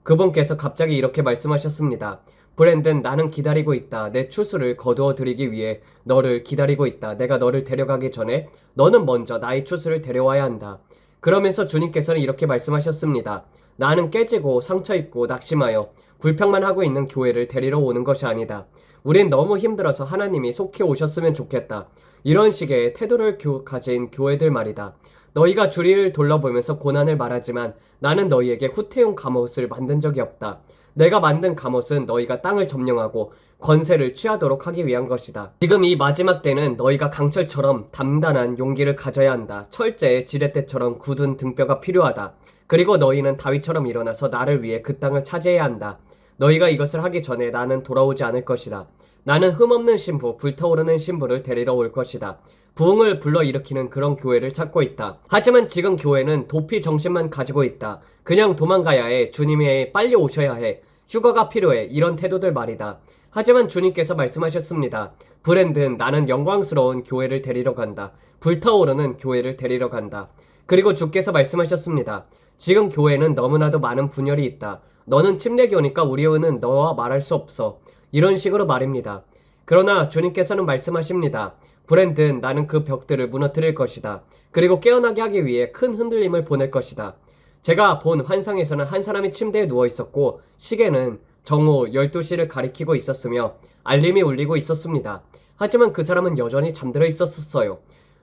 그분께서 갑자기 이렇게 말씀하셨습니다. 브랜든, 나는 기다리고 있다. 내 추수를 거두어 드리기 위해 너를 기다리고 있다. 내가 너를 데려가기 전에 너는 먼저 나의 추수를 데려와야 한다. 그러면서 주님께서는 이렇게 말씀하셨습니다. 나는 깨지고 상처입고 낙심하여 불평만 하고 있는 교회를 데리러 오는 것이 아니다. 우린 너무 힘들어서 하나님이 속히 오셨으면 좋겠다. 이런 식의 태도를 가진 교회들 말이다. 너희가 주리를 둘러보면서 고난을 말하지만 나는 너희에게 후퇴용 갑옷을 만든 적이 없다. 내가 만든 갑옷은 너희가 땅을 점령하고 권세를 취하도록 하기 위한 것이다. 지금 이 마지막 때는 너희가 강철처럼 단단한 용기를 가져야 한다. 철제의 지렛대처럼 굳은 등뼈가 필요하다. 그리고 너희는 다윗처럼 일어나서 나를 위해 그 땅을 차지해야 한다. 너희가 이것을 하기 전에 나는 돌아오지 않을 것이다. 나는 흠없는 신부, 불타오르는 신부를 데리러 올 것이다. 부흥을 불러일으키는 그런 교회를 찾고 있다. 하지만 지금 교회는 도피 정신만 가지고 있다. 그냥 도망가야 해. 주님이 빨리 오셔야 해. 휴가가 필요해. 이런 태도들 말이다. 하지만 주님께서 말씀하셨습니다. 브랜든, 나는 영광스러운 교회를 데리러 간다. 불타오르는 교회를 데리러 간다. 그리고 주께서 말씀하셨습니다. 지금 교회는 너무나도 많은 분열이 있다. 너는 침례교니까 우리 의는 너와 말할 수 없어. 이런 식으로 말입니다. 그러나 주님께서는 말씀하십니다. 브랜든, 나는 그 벽들을 무너뜨릴 것이다. 그리고 깨어나게 하기 위해 큰 흔들림을 보낼 것이다. 제가 본 환상에서는 한 사람이 침대에 누워 있었고 시계는 정오 12시를 가리키고 있었으며 알림이 울리고 있었습니다. 하지만 그 사람은 여전히 잠들어 있었어요.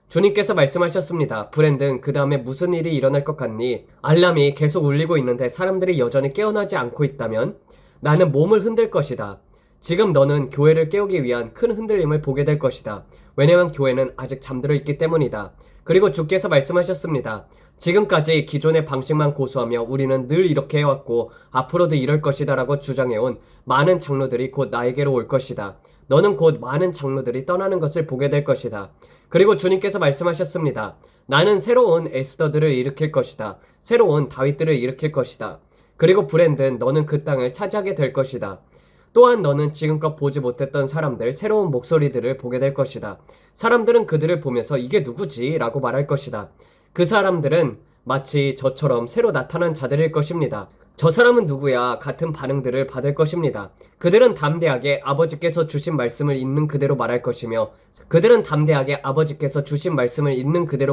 주님께서 말씀하셨습니다. 브랜든, 그 다음에 무슨 일이 일어날 것 같니? 알람이 계속 울리고 있는데 사람들이 여전히 깨어나지 않고 있다면 나는 몸을 흔들 것이다. 지금 너는 교회를 깨우기 위한 큰 흔들림을 보게 될 것이다. 왜냐하면 교회는 아직 잠들어 있기 때문이다. 그리고 주께서 말씀하셨습니다. 지금까지 기존의 방식만 고수하며 우리는 늘 이렇게 해왔고 앞으로도 이럴 것이다 라고 주장해온 많은 장로들이 곧 나에게로 올 것이다. 너는 곧 많은 장로들이 떠나는 것을 보게 될 것이다. 그리고 주님께서 말씀하셨습니다. 나는 새로운 에스더들을 일으킬 것이다. 새로운 다윗들을 일으킬 것이다. 그리고 브랜든, 너는 그 땅을 차지하게 될 것이다. 또한 너는 지금껏 보지 못했던 사람들, 새로운 목소리들을 보게 될 것이다. 사람들은 그들을 보면서 이게 누구지? 라고 말할 것이다. 그 사람들은 마치 저처럼 새로 나타난 자들일 것입니다. 저 사람은 누구야? 같은 반응들을 받을 것입니다. 그들은 담대하게 아버지께서 주신 말씀을 있는 그대로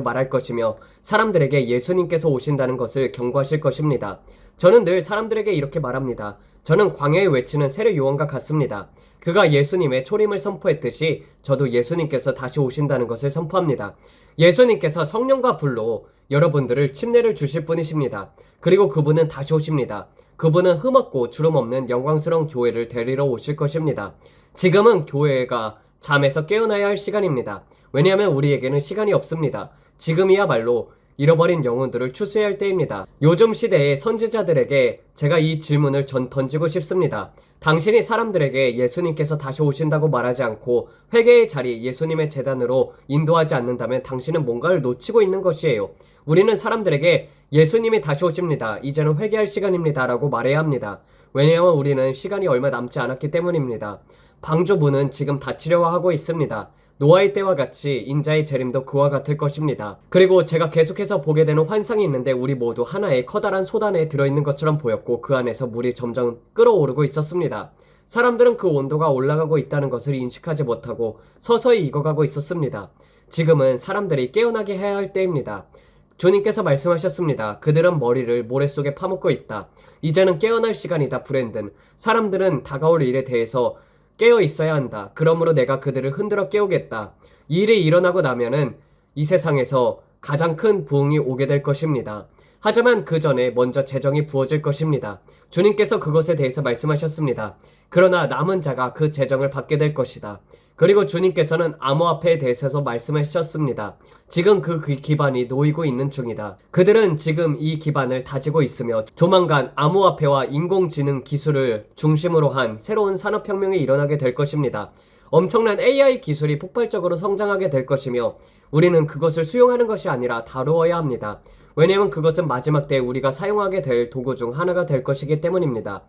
말할 것이며 사람들에게 예수님께서 오신다는 것을 경고하실 것입니다. 저는 늘 사람들에게 이렇게 말합니다. 저는 광야에 외치는 세례 요한과 같습니다. 그가 예수님의 초림을 선포했듯이 저도 예수님께서 다시 오신다는 것을 선포합니다. 예수님께서 성령과 불로 여러분들을 침례를 주실 분이십니다. 그리고 그분은 다시 오십니다. 그분은 흠없고 주름 없는 영광스러운 교회를 데리러 오실 것입니다. 지금은 교회가 잠에서 깨어나야 할 시간입니다. 왜냐하면 우리에게는 시간이 없습니다. 지금이야말로 잃어버린 영혼들을 추수해야 할 때입니다. 요즘 시대의 선지자들에게 제가 이 질문을 던지고 싶습니다. 당신이 사람들에게 예수님께서 다시 오신다고 말하지 않고 회개의 자리, 예수님의 제단으로 인도하지 않는다면 당신은 뭔가를 놓치고 있는 것이에요. 우리는 사람들에게 예수님이 다시 오십니다. 이제는 회개할 시간입니다. 라고 말해야 합니다. 왜냐하면 우리는 시간이 얼마 남지 않았기 때문입니다. 방주부는 지금 다치려고 하고 있습니다. 노아의 때와 같이 인자의 재림도 그와 같을 것입니다. 그리고 제가 계속해서 보게 되는 환상이 있는데 우리 모두 하나의 커다란 솥안에 들어있는 것처럼 보였고 그 안에서 물이 점점 끓어오르고 있었습니다. 사람들은 그 온도가 올라가고 있다는 것을 인식하지 못하고 서서히 익어가고 있었습니다. 지금은 사람들이 깨어나게 해야 할 때입니다. 주님께서 말씀하셨습니다. 그들은 머리를 모래 속에 파묻고 있다. 이제는 깨어날 시간이다, 브랜든. 사람들은 다가올 일에 대해서 깨어 있어야 한다. 그러므로 내가 그들을 흔들어 깨우겠다. 이 일이 일어나고 나면은 이 세상에서 가장 큰 부흥이 오게 될 것입니다. 하지만 그 전에 먼저 재정이 부어질 것입니다. 주님께서 그것에 대해서 말씀하셨습니다. 그러나 남은 자가 그 재정을 받게 될 것이다. 그리고 주님께서는 암호화폐에 대해서 말씀하셨습니다. 지금 그 기반이 놓이고 있는 중이다. 그들은 지금 이 기반을 다지고 있으며 조만간 암호화폐와 인공지능 기술을 중심으로 한 새로운 산업혁명이 일어나게 될 것입니다. 엄청난 AI 기술이 폭발적으로 성장하게 될 것이며 우리는 그것을 수용하는 것이 아니라 다루어야 합니다. 왜냐하면 그것은 마지막 때에 우리가 사용하게 될 도구 중 하나가 될 것이기 때문입니다.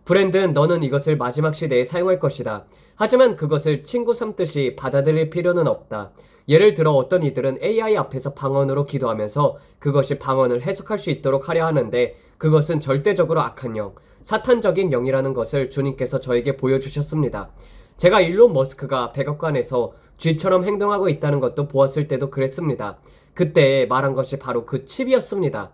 브랜든, 너는 이것을 마지막 시대에 사용할 것이다. 하지만 그것을 친구 삼듯이 받아들일 필요는 없다. 예를 들어 어떤 이들은 AI 앞에서 방언으로 기도하면서 그것이 방언을 해석할 수 있도록 하려 하는데 그것은 절대적으로 악한 영, 사탄적인 영이라는 것을 주님께서 저에게 보여주셨습니다. 제가 일론 머스크가 백악관에서 쥐처럼 행동하고 있다는 것도 보았을 때도 그랬습니다. 그때 말한 것이 바로 그 칩이었습니다.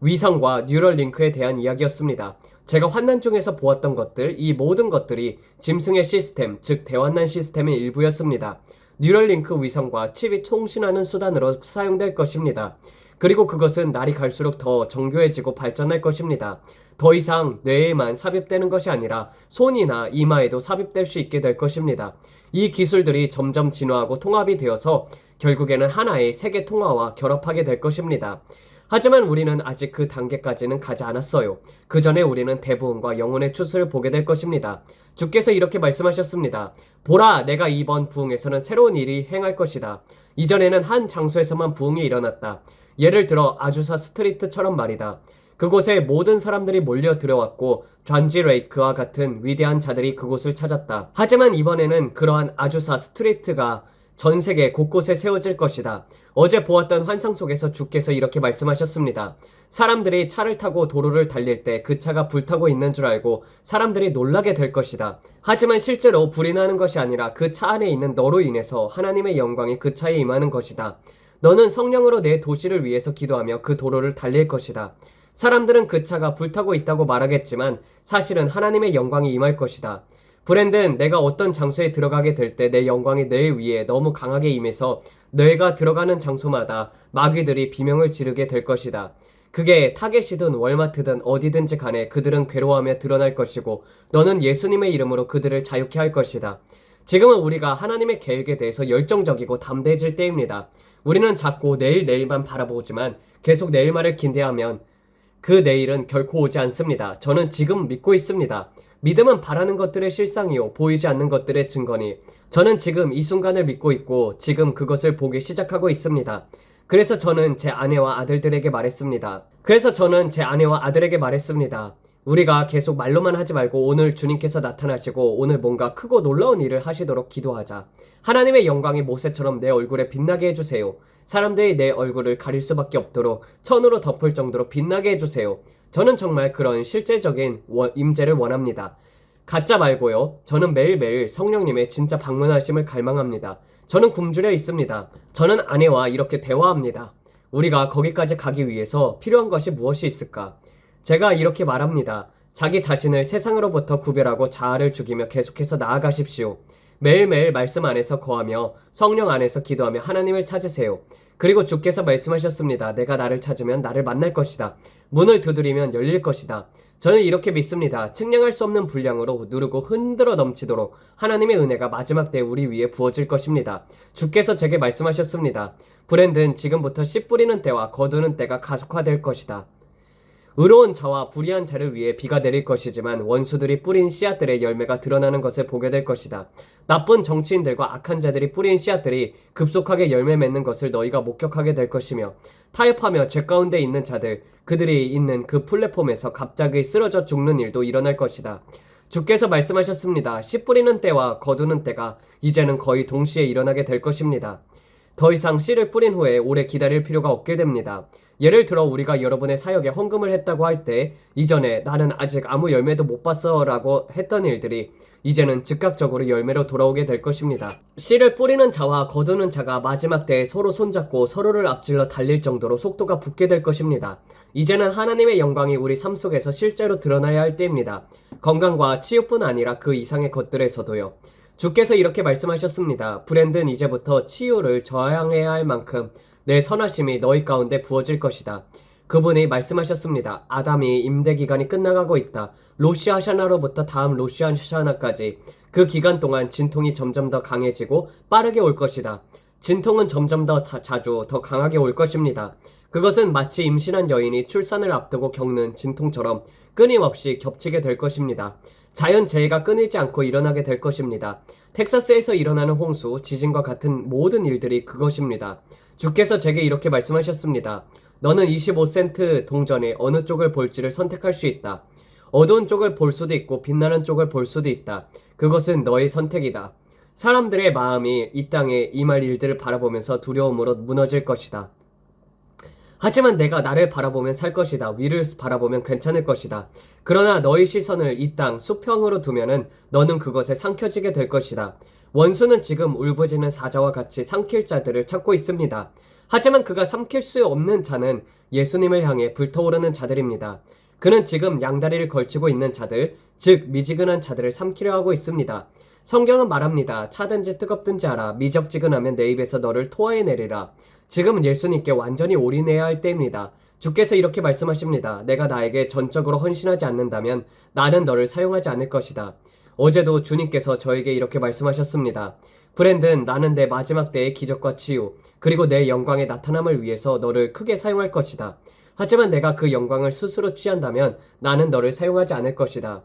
위성과 뉴럴링크에 대한 이야기였습니다. 제가 환난 중에서 보았던 것들, 이 모든 것들이 짐승의 시스템, 즉 대환난 시스템의 일부였습니다. 뉴럴링크 위성과 칩이 통신하는 수단으로 사용될 것입니다. 그리고 그것은 날이 갈수록 더 정교해지고 발전할 것입니다. 더 이상 뇌에만 삽입되는 것이 아니라 손이나 이마에도 삽입될 수 있게 될 것입니다. 이 기술들이 점점 진화하고 통합이 되어서 결국에는 하나의 세계 통화와 결합하게 될 것입니다. 하지만 우리는 아직 그 단계까지는 가지 않았어요. 그 전에 우리는 대부흥과 영혼의 추수를 보게 될 것입니다. 주께서 이렇게 말씀하셨습니다. 보라, 내가 이번 부흥에서는 새로운 일이 행할 것이다. 이전에는 한 장소에서만 부흥이 일어났다. 예를 들어 아주사 스트리트처럼 말이다. 그곳에 모든 사람들이 몰려 들어왔고 존지 레이크와 같은 위대한 자들이 그곳을 찾았다. 하지만 이번에는 그러한 아주사 스트리트가 전 세계 곳곳에 세워질 것이다. 어제 보았던 환상 속에서 주께서 이렇게 말씀하셨습니다. 사람들이 차를 타고 도로를 달릴 때 그 차가 불타고 있는 줄 알고 사람들이 놀라게 될 것이다. 하지만 실제로 불이 나는 것이 아니라 그 차 안에 있는 너로 인해서 하나님의 영광이 그 차에 임하는 것이다. 너는 성령으로 내 도시를 위해서 기도하며 그 도로를 달릴 것이다. 사람들은 그 차가 불타고 있다고 말하겠지만 사실은 하나님의 영광이 임할 것이다. 브랜든, 내가 어떤 장소에 들어가게 될 때 내 영광이 내 위에 너무 강하게 임해서 내가 들어가는 장소마다 마귀들이 비명을 지르게 될 것이다. 그게 타겟이든 월마트든 어디든지 간에 그들은 괴로워하며 드러날 것이고 너는 예수님의 이름으로 그들을 자유케 할 것이다. 지금은 우리가 하나님의 계획에 대해서 열정적이고 담대해질 때입니다. 우리는 자꾸 내일만 바라보지만 계속 내일만을 긴대하면 그 내일은 결코 오지 않습니다. 저는 지금 믿고 있습니다. 믿음은 바라는 것들의 실상이요 보이지 않는 것들의 증거니 저는 지금 이 순간을 믿고 있고 지금 그것을 보기 시작하고 있습니다. 그래서 저는 제 아내와 아들에게 말했습니다. 우리가 계속 말로만 하지 말고 오늘 주님께서 나타나시고 오늘 뭔가 크고 놀라운 일을 하시도록 기도하자. 하나님의 영광이 모세처럼 내 얼굴에 빛나게 해주세요. 사람들이 내 얼굴을 가릴 수밖에 없도록 천으로 덮을 정도로 빛나게 해주세요. 저는 정말 그런 실제적인 임재를 원합니다. 가짜 말고요. 저는 매일매일 성령님의 진짜 방문하심을 갈망합니다. 저는 굶주려 있습니다. 저는 아내와 이렇게 대화합니다. 우리가 거기까지 가기 위해서 필요한 것이 무엇이 있을까? 제가 이렇게 말합니다. 자기 자신을 세상으로부터 구별하고 자아를 죽이며 계속해서 나아가십시오. 매일매일 말씀 안에서 거하며 성령 안에서 기도하며 하나님을 찾으세요. 그리고 주께서 말씀하셨습니다. 내가 나를 찾으면 나를 만날 것이다. 문을 두드리면 열릴 것이다. 저는 이렇게 믿습니다. 측량할 수 없는 분량으로 누르고 흔들어 넘치도록 하나님의 은혜가 마지막 때에 우리 위에 부어질 것입니다. 주께서 제게 말씀하셨습니다. 브랜든, 지금부터 씨 뿌리는 때와 거두는 때가 가속화될 것이다. 의로운 자와 불의한 자를 위해 비가 내릴 것이지만 원수들이 뿌린 씨앗들의 열매가 드러나는 것을 보게 될 것이다. 나쁜 정치인들과 악한 자들이 뿌린 씨앗들이 급속하게 열매 맺는 것을 너희가 목격하게 될 것이며 타협하며 죄 가운데 있는 자들, 그들이 있는 그 플랫폼에서 갑자기 쓰러져 죽는 일도 일어날 것이다. 주께서 말씀하셨습니다. 씨 뿌리는 때와 거두는 때가 이제는 거의 동시에 일어나게 될 것입니다. 더 이상 씨를 뿌린 후에 오래 기다릴 필요가 없게 됩니다. 예를 들어 우리가 여러분의 사역에 헌금을 했다고 할 때 이전에 나는 아직 아무 열매도 못 봤어 라고 했던 일들이 이제는 즉각적으로 열매로 돌아오게 될 것입니다. 씨를 뿌리는 자와 거두는 자가 마지막 때에 서로 손잡고 서로를 앞질러 달릴 정도로 속도가 붙게 될 것입니다. 이제는 하나님의 영광이 우리 삶 속에서 실제로 드러나야 할 때입니다. 건강과 치유뿐 아니라 그 이상의 것들에서도요. 주께서 이렇게 말씀하셨습니다. 브랜든, 이제부터 치유를 저항해야 할 만큼 내 선하심이 너희 가운데 부어질 것이다. 그분이 말씀하셨습니다. 아담이 임대기간이 끝나가고 있다. 로시 하샤나로부터 다음 로시 하샤나까지 그 기간 동안 진통이 점점 더 강해지고 빠르게 올 것이다. 진통은 점점 더 자주 더 강하게 올 것입니다. 그것은 마치 임신한 여인이 출산을 앞두고 겪는 진통처럼 끊임없이 겹치게 될 것입니다. 자연재해가 끊이지 않고 일어나게 될 것입니다. 텍사스에서 일어나는 홍수, 지진과 같은 모든 일들이 그것입니다. 주께서 제게 이렇게 말씀하셨습니다. 너는 25센트 동전에 어느 쪽을 볼지를 선택할 수 있다. 어두운 쪽을 볼 수도 있고 빛나는 쪽을 볼 수도 있다. 그것은 너의 선택이다. 사람들의 마음이 이 땅에 임할 일들을 바라보면서 두려움으로 무너질 것이다. 하지만 내가 나를 바라보면 살 것이다. 위를 바라보면 괜찮을 것이다. 그러나 너의 시선을 이 땅 수평으로 두면은 너는 그것에 삼켜지게 될 것이다. 원수는 지금 울부짖는 사자와 같이 삼킬 자들을 찾고 있습니다. 하지만 그가 삼킬 수 없는 자는 예수님을 향해 불타오르는 자들입니다. 그는 지금 양다리를 걸치고 있는 자들, 즉 미지근한 자들을 삼키려 하고 있습니다. 성경은 말합니다. 차든지 뜨겁든지 알아. 미적지근하면 내 입에서 너를 토해내리라. 지금 예수님께 완전히 올인해야 할 때입니다. 주께서 이렇게 말씀하십니다. 내가 나에게 전적으로 헌신하지 않는다면 나는 너를 사용하지 않을 것이다. 어제도 주님께서 저에게 이렇게 말씀하셨습니다. 브랜든, 나는 내 마지막 때의 기적과 치유, 그리고 내 영광의 나타남을 위해서 너를 크게 사용할 것이다. 하지만 내가 그 영광을 스스로 취한다면 나는 너를 사용하지 않을 것이다.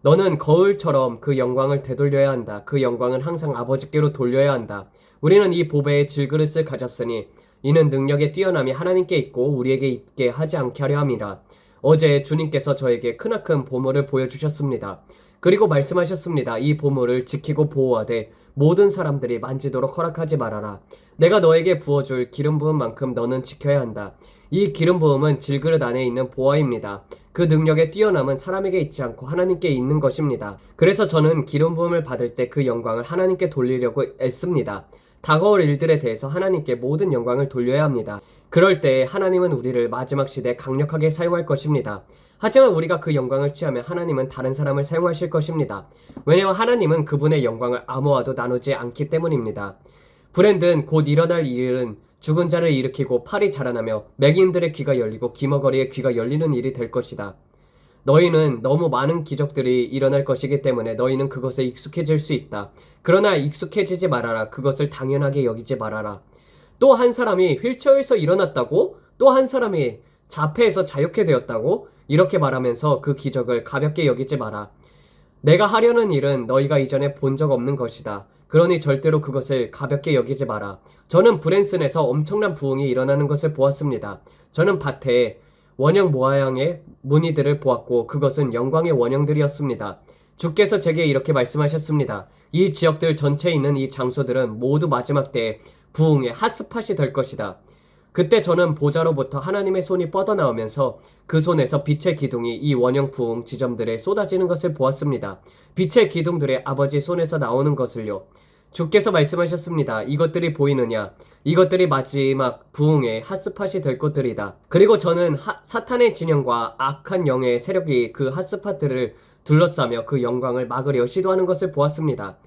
너는 거울처럼 그 영광을 되돌려야 한다. 그 영광은 항상 아버지께로 돌려야 한다. 우리는 이 보배의 질그릇을 가졌으니 이는 능력의 뛰어남이 하나님께 있고 우리에게 있게 하지 않게 하려 함이라. 어제 주님께서 저에게 크나큰 보물을 보여주셨습니다. 그리고 말씀하셨습니다. 이 보물을 지키고 보호하되 모든 사람들이 만지도록 허락하지 말아라. 내가 너에게 부어줄 기름 부은 만큼 너는 지켜야 한다. 이 기름 부음은 질그릇 안에 있는 보화입니다. 그 능력의 뛰어남은 사람에게 있지 않고 하나님께 있는 것입니다. 그래서 저는 기름 부음을 받을 때 그 영광을 하나님께 돌리려고 애씁니다. 다가올 일들에 대해서 하나님께 모든 영광을 돌려야 합니다. 그럴 때 하나님은 우리를 마지막 시대에 강력하게 사용할 것입니다. 하지만 우리가 그 영광을 취하면 하나님은 다른 사람을 사용하실 것입니다. 왜냐하면 하나님은 그분의 영광을 아무와도 나누지 않기 때문입니다. 브랜든, 곧 일어날 일은 죽은 자를 일으키고 팔이 자라나며 맹인들의 귀가 열리고 기머거리의 귀가 열리는 일이 될 것이다. 너희는 너무 많은 기적들이 일어날 것이기 때문에 너희는 그것에 익숙해질 수 있다. 그러나 익숙해지지 말아라. 그것을 당연하게 여기지 말아라. 또 한 사람이 휠체어에서 일어났다고? 또 한 사람이 자폐에서 자유케 되었다고? 이렇게 말하면서 그 기적을 가볍게 여기지 마라. 내가 하려는 일은 너희가 이전에 본 적 없는 것이다. 그러니 절대로 그것을 가볍게 여기지 마라. 저는 브랜슨에서 엄청난 부흥이 일어나는 것을 보았습니다. 저는 밭에 원형 모양의 무늬들을 보았고 그것은 영광의 원형들이었습니다. 주께서 제게 이렇게 말씀하셨습니다. 이 지역들 전체에 있는 이 장소들은 모두 마지막 때에 부흥의 핫스팟이 될 것이다. 그때 저는 보좌로부터 하나님의 손이 뻗어나오면서 그 손에서 빛의 기둥이 이 원형 부흥 지점들에 쏟아지는 것을 보았습니다. 빛의 기둥들의 아버지 손에서 나오는 것을요. 주께서 말씀하셨습니다. 이것들이 보이느냐? 이것들이 마지막 부흥의 핫스팟이 될 것들이다. 그리고 저는 사탄의 진영과 악한 영의 세력이 그 핫스팟들을 둘러싸며 그 영광을 막으려 시도하는 것을 보았습니다.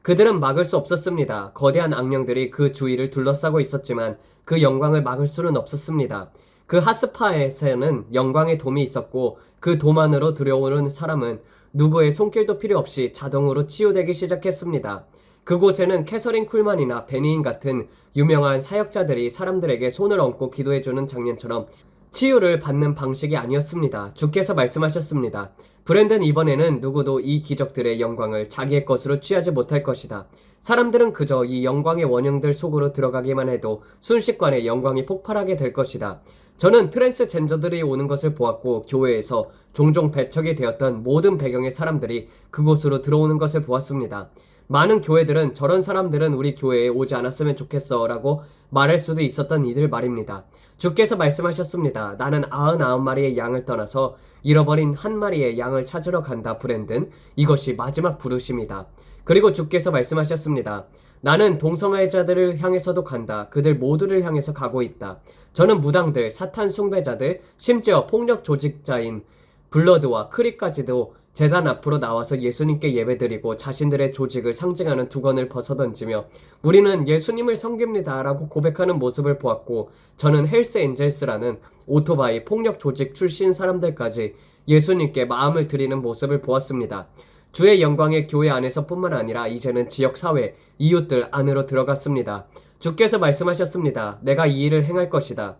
그들은 막을 수 없었습니다. 거대한 악령들이 그 주위를 둘러싸고 있었지만 그 영광을 막을 수는 없었습니다. 그 핫스팟에서는 영광의 돔이 있었고 그 돔 안으로 들어오는 사람은 누구의 손길도 필요 없이 자동으로 치유되기 시작했습니다. 그곳에는 캐서린 쿨만이나 베니인 같은 유명한 사역자들이 사람들에게 손을 얹고 기도해주는 장면처럼 치유를 받는 방식이 아니었습니다. 주께서 말씀하셨습니다. 브랜든, 이번에는 누구도 이 기적들의 영광을 자기의 것으로 취하지 못할 것이다. 사람들은 그저 이 영광의 원형들 속으로 들어가기만 해도 순식간에 영광이 폭발하게 될 것이다. 저는 트랜스젠더들이 오는 것을 보았고 교회에서 종종 배척이 되었던 모든 배경의 사람들이 그곳으로 들어오는 것을 보았습니다. 많은 교회들은 저런 사람들은 우리 교회에 오지 않았으면 좋겠어 라고 말할 수도 있었던 이들 말입니다. 주께서 말씀하셨습니다. 나는 99마리의 양을 떠나서 잃어버린 한 마리의 양을 찾으러 간다. 브랜든, 이것이 마지막 부르심이다. 그리고 주께서 말씀하셨습니다. 나는 동성애자들을 향해서도 간다. 그들 모두를 향해서 가고 있다. 저는 무당들, 사탄 숭배자들, 심지어 폭력 조직자인 블러드와 크리까지도 제단 앞으로 나와서 예수님께 예배드리고 자신들의 조직을 상징하는 두건을 벗어던지며 우리는 예수님을 섬깁니다 라고 고백하는 모습을 보았고, 저는 헬스 엔젤스라는 오토바이 폭력 조직 출신 사람들까지 예수님께 마음을 드리는 모습을 보았습니다. 주의 영광의 교회 안에서 뿐만 아니라 이제는 지역사회, 이웃들 안으로 들어갔습니다. 주께서 말씀하셨습니다. 내가 이 일을 행할 것이다.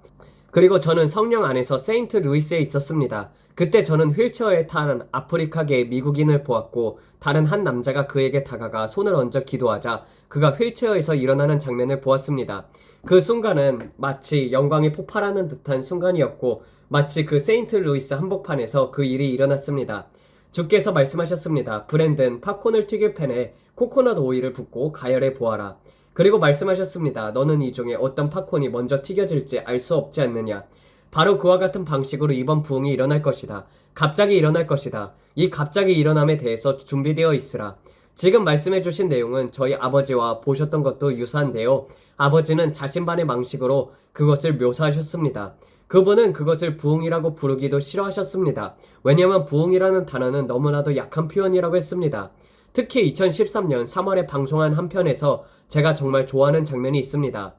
그리고 저는 성령 안에서 세인트 루이스에 있었습니다. 그때 저는 휠체어에 탄 아프리카계 미국인을 보았고 다른 한 남자가 그에게 다가가 손을 얹어 기도하자 그가 휠체어에서 일어나는 장면을 보았습니다. 그 순간은 마치 영광이 폭발하는 듯한 순간이었고 마치 그 세인트 루이스 한복판에서 그 일이 일어났습니다. 주께서 말씀하셨습니다. 브랜든, 팝콘을 튀길 팬에 코코넛 오일을 붓고 가열해 보아라. 그리고 말씀하셨습니다. 너는 이 중에 어떤 팝콘이 먼저 튀겨질지 알 수 없지 않느냐. 바로 그와 같은 방식으로 이번 부흥이 일어날 것이다. 갑자기 일어날 것이다. 이 갑자기 일어남에 대해서 준비되어 있으라. 지금 말씀해주신 내용은 저희 아버지와 보셨던 것도 유사한데요. 아버지는 자신만의 방식으로 그것을 묘사하셨습니다. 그분은 그것을 부흥이라고 부르기도 싫어하셨습니다. 왜냐하면 부흥이라는 단어는 너무나도 약한 표현이라고 했습니다. 특히 2013년 3월에 방송한 한 편에서 제가 정말 좋아하는 장면이 있습니다.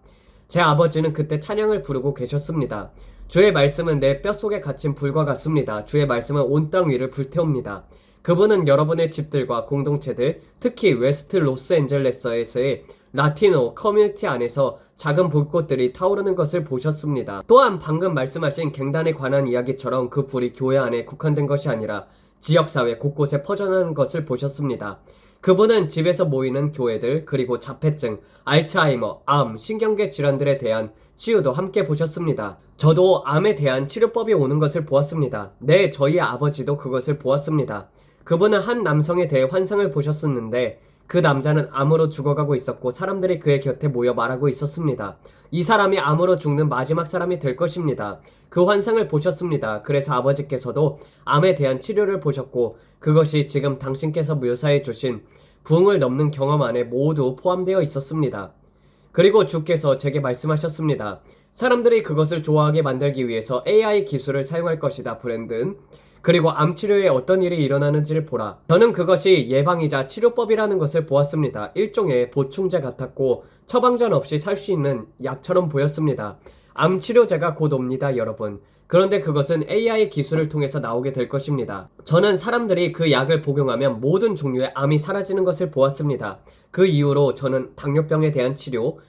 제 아버지는 그때 찬양을 부르고 계셨습니다. 주의 말씀은 내 뼛속에 갇힌 불과 같습니다. 주의 말씀은 온 땅 위를 불태웁니다. 그분은 여러분의 집들과 공동체들, 특히 웨스트 로스앤젤레스에서의 라티노 커뮤니티 안에서 작은 불꽃들이 타오르는 것을 보셨습니다. 또한 방금 말씀하신 갱단에 관한 이야기처럼 그 불이 교회 안에 국한된 것이 아니라 지역사회 곳곳에 퍼져나가는 것을 보셨습니다. 그분은 집에서 모이는 교회들, 그리고 자폐증, 알츠하이머, 암, 신경계 질환들에 대한 치유도 함께 보셨습니다. 저도 암에 대한 치료법이 오는 것을 보았습니다. 네, 저희 아버지도 그것을 보았습니다. 그분은 한 남성에 대해 환상을 보셨었는데 그 남자는 암으로 죽어가고 있었고 사람들이 그의 곁에 모여 말하고 있었습니다. 이 사람이 암으로 죽는 마지막 사람이 될 것입니다. 그 환상을 보셨습니다. 그래서 아버지께서도 암에 대한 치료를 보셨고 그것이 지금 당신께서 묘사해 주신 부흥을 넘는 경험 안에 모두 포함되어 있었습니다. 그리고 주께서 제게 말씀하셨습니다. 사람들이 그것을 좋아하게 만들기 위해서 AI 기술을 사용할 것이다, 브랜든. 그리고 암 치료에 어떤 일이 일어나는지를 보라. 저는 그것이 예방이자 치료법이라는 것을 보았습니다. 일종의 보충제 같았고 처방전 없이 살 수 있는 약처럼 보였습니다. 암 치료제가 곧 옵니다, 여러분. 그런데 그것은 AI 기술을 통해서 나오게 될 것입니다. 저는 사람들이 그 약을 복용하면 모든 종류의 암이 사라지는 것을 보았습니다. 그 이후로 저는 당뇨병에 대한 치료,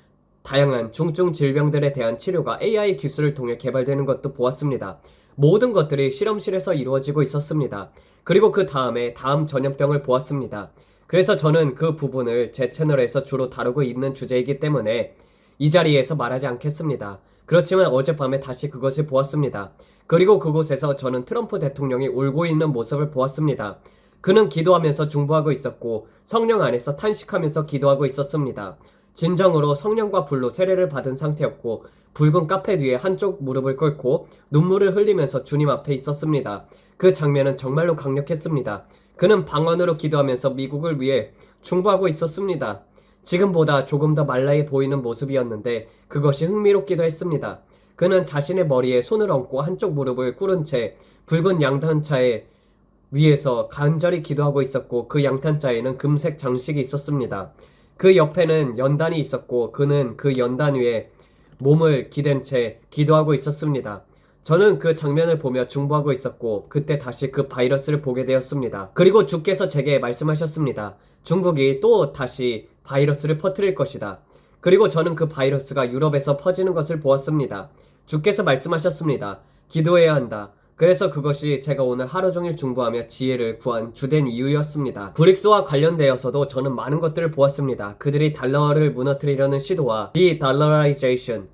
다양한 중증 질병들에 대한 치료가 AI 기술을 통해 개발되는 것도 보았습니다. 모든 것들이 실험실에서 이루어지고 있었습니다. 그리고 그 다음에 다음 전염병을 보았습니다. 그래서 저는 그 부분을 제 채널에서 주로 다루고 있는 주제이기 때문에 이 자리에서 말하지 않겠습니다. 그렇지만 어젯밤에 다시 그것을 보았습니다. 그리고 그곳에서 저는 트럼프 대통령이 울고 있는 모습을 보았습니다. 그는 기도하면서 중보하고 있었고 성령 안에서 탄식하면서 기도하고 있었습니다. 진정으로 성령과 불로 세례를 받은 상태였고 붉은 카페 뒤에 한쪽 무릎을 꿇고 눈물을 흘리면서 주님 앞에 있었습니다. 그 장면은 정말로 강력했습니다. 그는 방언으로 기도하면서 미국을 위해 중보하고 있었습니다. 지금보다 조금 더 말라해 보이는 모습이었는데 그것이 흥미롭기도 했습니다. 그는 자신의 머리에 손을 얹고 한쪽 무릎을 꿇은 채 붉은 양탄자에 위에서 간절히 기도하고 있었고 그 양탄자에는 금색 장식이 있었습니다. 그 옆에는 연단이 있었고 그는 그 연단 위에 몸을 기댄 채 기도하고 있었습니다. 저는 그 장면을 보며 중보하고 있었고 그때 다시 그 바이러스를 보게 되었습니다. 그리고 주께서 제게 말씀하셨습니다. 중국이 또 다시 바이러스를 퍼뜨릴 것이다. 그리고 저는 그 바이러스가 유럽에서 퍼지는 것을 보았습니다. 주께서 말씀하셨습니다. 기도해야 한다. 그래서 그것이 제가 오늘 하루 종일 중보하며 지혜를 구한 주된 이유였습니다. 브릭스와 관련되어서도 저는 많은 것들을 보았습니다. 그들이 달러를 무너뜨리려는 시도와 디달러라이제이션,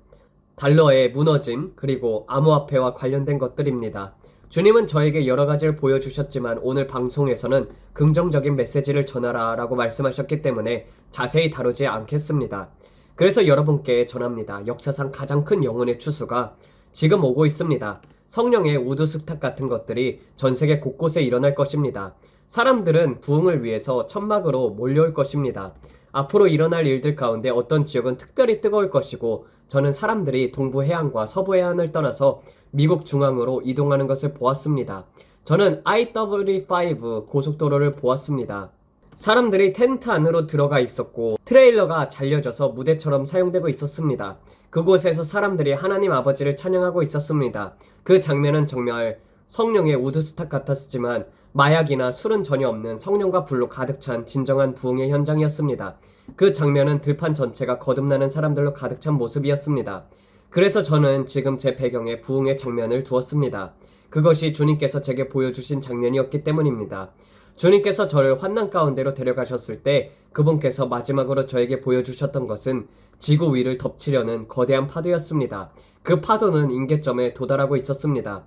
달러의 무너짐, 그리고 암호화폐와 관련된 것들입니다. 주님은 저에게 여러 가지를 보여주셨지만 오늘 방송에서는 긍정적인 메시지를 전하라 라고 말씀하셨기 때문에 자세히 다루지 않겠습니다. 그래서 여러분께 전합니다. 역사상 가장 큰 영혼의 추수가 지금 오고 있습니다. 성령의 우드스탁 같은 것들이 전 세계 곳곳에 일어날 것입니다. 사람들은 부흥을 위해서 천막으로 몰려올 것입니다. 앞으로 일어날 일들 가운데 어떤 지역은 특별히 뜨거울 것이고 저는 사람들이 동부 해안과 서부 해안을 떠나서 미국 중앙으로 이동하는 것을 보았습니다. 저는 I-35 고속도로를 보았습니다. 사람들이 텐트 안으로 들어가 있었고 트레일러가 잘려져서 무대처럼 사용되고 있었습니다. 그곳에서 사람들이 하나님 아버지를 찬양하고 있었습니다. 그 장면은 정말 성령의 우드스탁 같았지만 마약이나 술은 전혀 없는 성령과 불로 가득 찬 진정한 부흥의 현장이었습니다. 그 장면은 들판 전체가 거듭나는 사람들로 가득 찬 모습이었습니다. 그래서 저는 지금 제 배경에 부흥의 장면을 두었습니다. 그것이 주님께서 제게 보여주신 장면이었기 때문입니다. 주님께서 저를 환난 가운데로 데려가셨을 때 그분께서 마지막으로 저에게 보여주셨던 것은 지구 위를 덮치려는 거대한 파도였습니다. 그 파도는 임계점에 도달하고 있었습니다.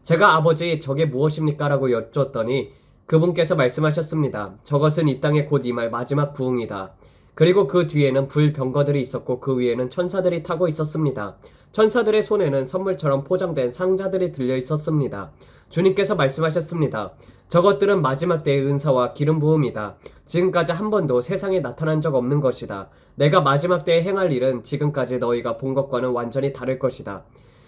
제가 아버지 저게 무엇입니까? 라고 여쭈었더니 그분께서 말씀하셨습니다. 저것은 이 땅에 곧 임할 마지막 부흥이다. 그리고 그 뒤에는 불병거들이 있었고 그 위에는 천사들이 타고 있었습니다. 천사들의 손에는 선물처럼 포장된 상자들이 들려 있었습니다. 주님께서 말씀하셨습니다. 저것들은 마지막 때의 은사와 기름 부음이다. 지금까지 한 번도 세상에 나타난 적 없는 것이다. 내가 마지막 때에 행할 일은 지금까지 너희가 본 것과는 완전히 다를 것이다.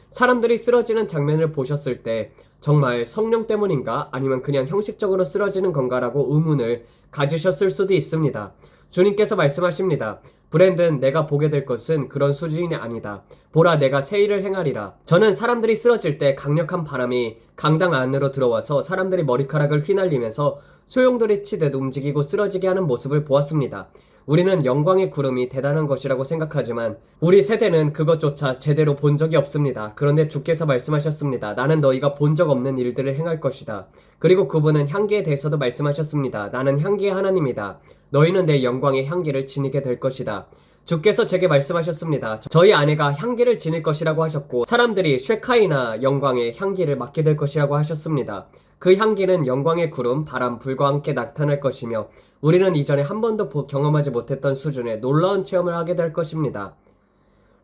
사람들이 쓰러지는 장면을 보셨을 때 정말 성령 때문인가 아니면 그냥 형식적으로 쓰러지는 건가라고 의문을 가지셨을 수도 있습니다. 주님께서 말씀하십니다. 브랜든, 내가 보게 될 것은 그런 수준이 아니다. 보라, 내가 새 일을 행하리라. 저는 사람들이 쓰러질 때 강력한 바람이 강당 안으로 들어와서 사람들이 머리카락을 휘날리면서 소용돌이 치듯 움직이고 쓰러지게 하는 모습을 보았습니다. 우리는 영광의 구름이 대단한 것이라고 생각하지만 우리 세대는 그것조차 제대로 본 적이 없습니다. 그런데 주께서 말씀하셨습니다. 나는 너희가 본 적 없는 일들을 행할 것이다. 그리고 그분은 향기에 대해서도 말씀하셨습니다. 나는 향기의 하나님이다. 너희는 내 영광의 향기를 지니게 될 것이다. 주께서 제게 말씀하셨습니다. 저희 아내가 향기를 지닐 것이라고 하셨고 사람들이 쉐카이나 영광의 향기를 맡게 될 것이라고 하셨습니다. 그 향기는 영광의 구름, 바람, 불과 함께 나타날 것이며 우리는 이전에 한 번도 경험하지 못했던 수준의 놀라운 체험을 하게 될 것입니다.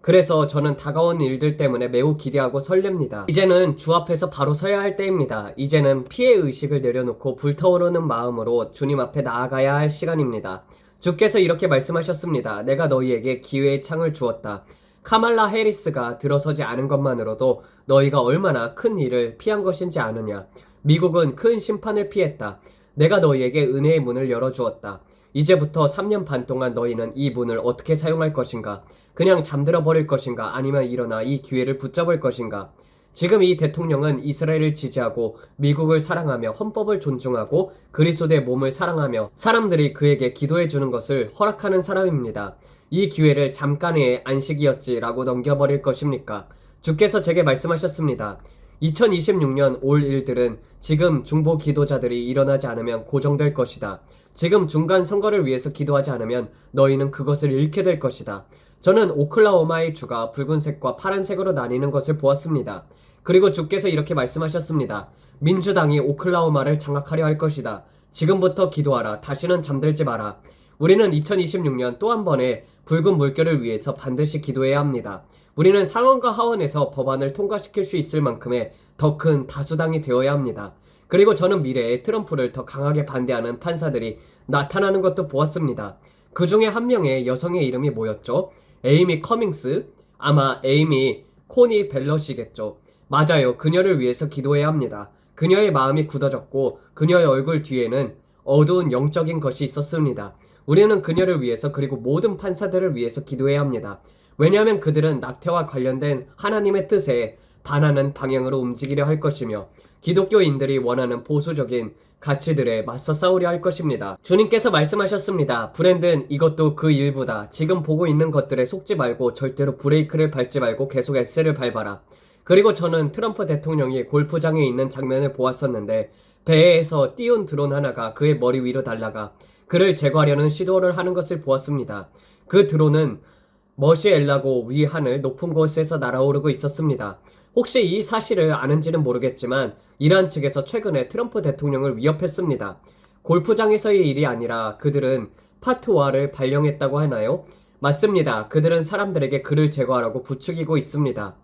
그래서 저는 다가온 일들 때문에 매우 기대하고 설렙니다. 이제는 주 앞에서 바로 서야 할 때입니다. 이제는 피해의식을 내려놓고 불타오르는 마음으로 주님 앞에 나아가야 할 시간입니다. 주께서 이렇게 말씀하셨습니다. 내가 너희에게 기회의 창을 주었다. 카말라 해리스가 들어서지 않은 것만으로도 너희가 얼마나 큰 일을 피한 것인지 아느냐. 미국은 큰 심판을 피했다. 내가 너희에게 은혜의 문을 열어주었다. 이제부터 3년 반 동안 너희는 이 문을 어떻게 사용할 것인가? 그냥 잠들어 버릴 것인가? 아니면 일어나 이 기회를 붙잡을 것인가? 지금 이 대통령은 이스라엘을 지지하고 미국을 사랑하며 헌법을 존중하고 그리스도의 몸을 사랑하며 사람들이 그에게 기도해 주는 것을 허락하는 사람입니다. 이 기회를 잠깐의 안식이었지라고 넘겨버릴 것입니까? 주께서 제게 말씀하셨습니다. 2026년 올 일들은 지금 중보 기도자들이 일어나지 않으면 고정될 것이다. 지금 중간 선거를 위해서 기도하지 않으면 너희는 그것을 잃게 될 것이다. 저는 오클라호마의 주가 붉은색과 파란색으로 나뉘는 것을 보았습니다. 그리고 주께서 이렇게 말씀하셨습니다. 민주당이 오클라호마를 장악하려 할 것이다. 지금부터 기도하라. 다시는 잠들지 마라. 우리는 2026년 또 한 번의 붉은 물결을 위해서 반드시 기도해야 합니다. 우리는 상원과 하원에서 법안을 통과시킬 수 있을 만큼의 더 큰 다수당이 되어야 합니다. 그리고 저는 미래에 트럼프를 더 강하게 반대하는 판사들이 나타나는 것도 보았습니다. 그 중에 한 명의 여성의 이름이 뭐였죠? 에이미 커밍스? 아마 에이미 코니 벨럿이겠죠. 맞아요. 그녀를 위해서 기도해야 합니다. 그녀의 마음이 굳어졌고 그녀의 얼굴 뒤에는 어두운 영적인 것이 있었습니다. 우리는 그녀를 위해서 그리고 모든 판사들을 위해서 기도해야 합니다. 왜냐하면 그들은 낙태와 관련된 하나님의 뜻에 반하는 방향으로 움직이려 할 것이며 기독교인들이 원하는 보수적인 가치들에 맞서 싸우려 할 것입니다. 주님께서 말씀하셨습니다. 브랜든, 이것도 그 일부다. 지금 보고 있는 것들에 속지 말고 절대로 브레이크를 밟지 말고 계속 엑셀을 밟아라. 그리고 저는 트럼프 대통령이 골프장에 있는 장면을 보았었는데 배에서 띄운 드론 하나가 그의 머리 위로 날아가 그를 제거하려는 시도를 하는 것을 보았습니다. 그 드론은 머시엘라고 위 하늘 높은 곳에서 날아오르고 있었습니다. 혹시 이 사실을 아는지는 모르겠지만 이란 측에서 최근에 트럼프 대통령을 위협했습니다. 골프장에서의 일이 아니라 그들은 파트와를 발령했다고 하나요? 맞습니다. 그들은 사람들에게 그를 제거하라고 부추기고 있습니다.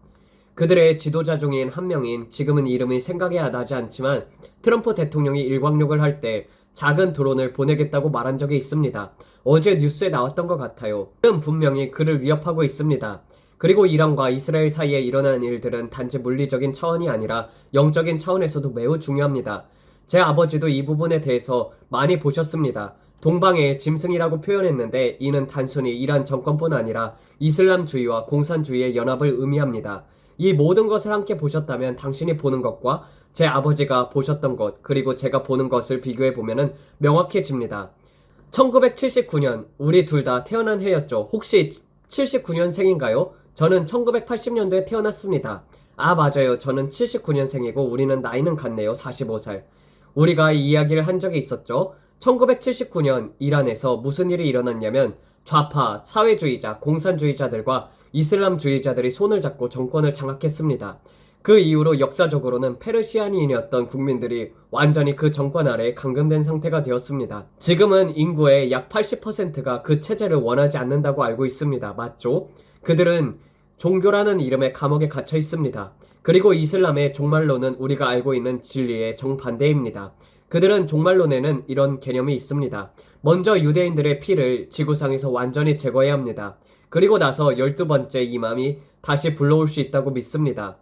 그들의 지도자 중인 한 명인 지금은 이름이 생각이 나지 않지만 트럼프 대통령이 일광욕을 할 때 작은 드론을 보내겠다고 말한 적이 있습니다. 어제 뉴스에 나왔던 것 같아요. 그는 분명히 그를 위협하고 있습니다. 그리고 이란과 이스라엘 사이에 일어나는 일들은 단지 물리적인 차원이 아니라 영적인 차원에서도 매우 중요합니다. 제 아버지도 이 부분에 대해서 많이 보셨습니다. 동방의 짐승이라고 표현했는데 이는 단순히 이란 정권뿐 아니라 이슬람주의와 공산주의의 연합을 의미합니다. 이 모든 것을 함께 보셨다면 당신이 보는 것과 제 아버지가 보셨던 것 그리고 제가 보는 것을 비교해보면 명확해집니다. 1979년 우리 둘 다 태어난 해였죠. 혹시 79년생인가요? 저는 1980년도에 태어났습니다. 아 맞아요. 저는 79년생이고 우리는 나이는 같네요. 45살. 우리가 이 이야기를 한 적이 있었죠. 1979년 이란에서 무슨 일이 일어났냐면 좌파, 사회주의자, 공산주의자들과 이슬람주의자들이 손을 잡고 정권을 장악했습니다. 그 이후로 역사적으로는 페르시아인이었던 국민들이 완전히 그 정권 아래 감금된 상태가 되었습니다. 지금은 인구의 약 80%가 그 체제를 원하지 않는다고 알고 있습니다. 맞죠? 그들은 종교라는 이름의 감옥에 갇혀 있습니다. 그리고 이슬람의 종말론은 우리가 알고 있는 진리의 정반대입니다. 그들은 종말론에는 이런 개념이 있습니다. 먼저 유대인들의 피를 지구상에서 완전히 제거해야 합니다. 그리고 나서 12번째 이맘이 다시 불러올 수 있다고 믿습니다.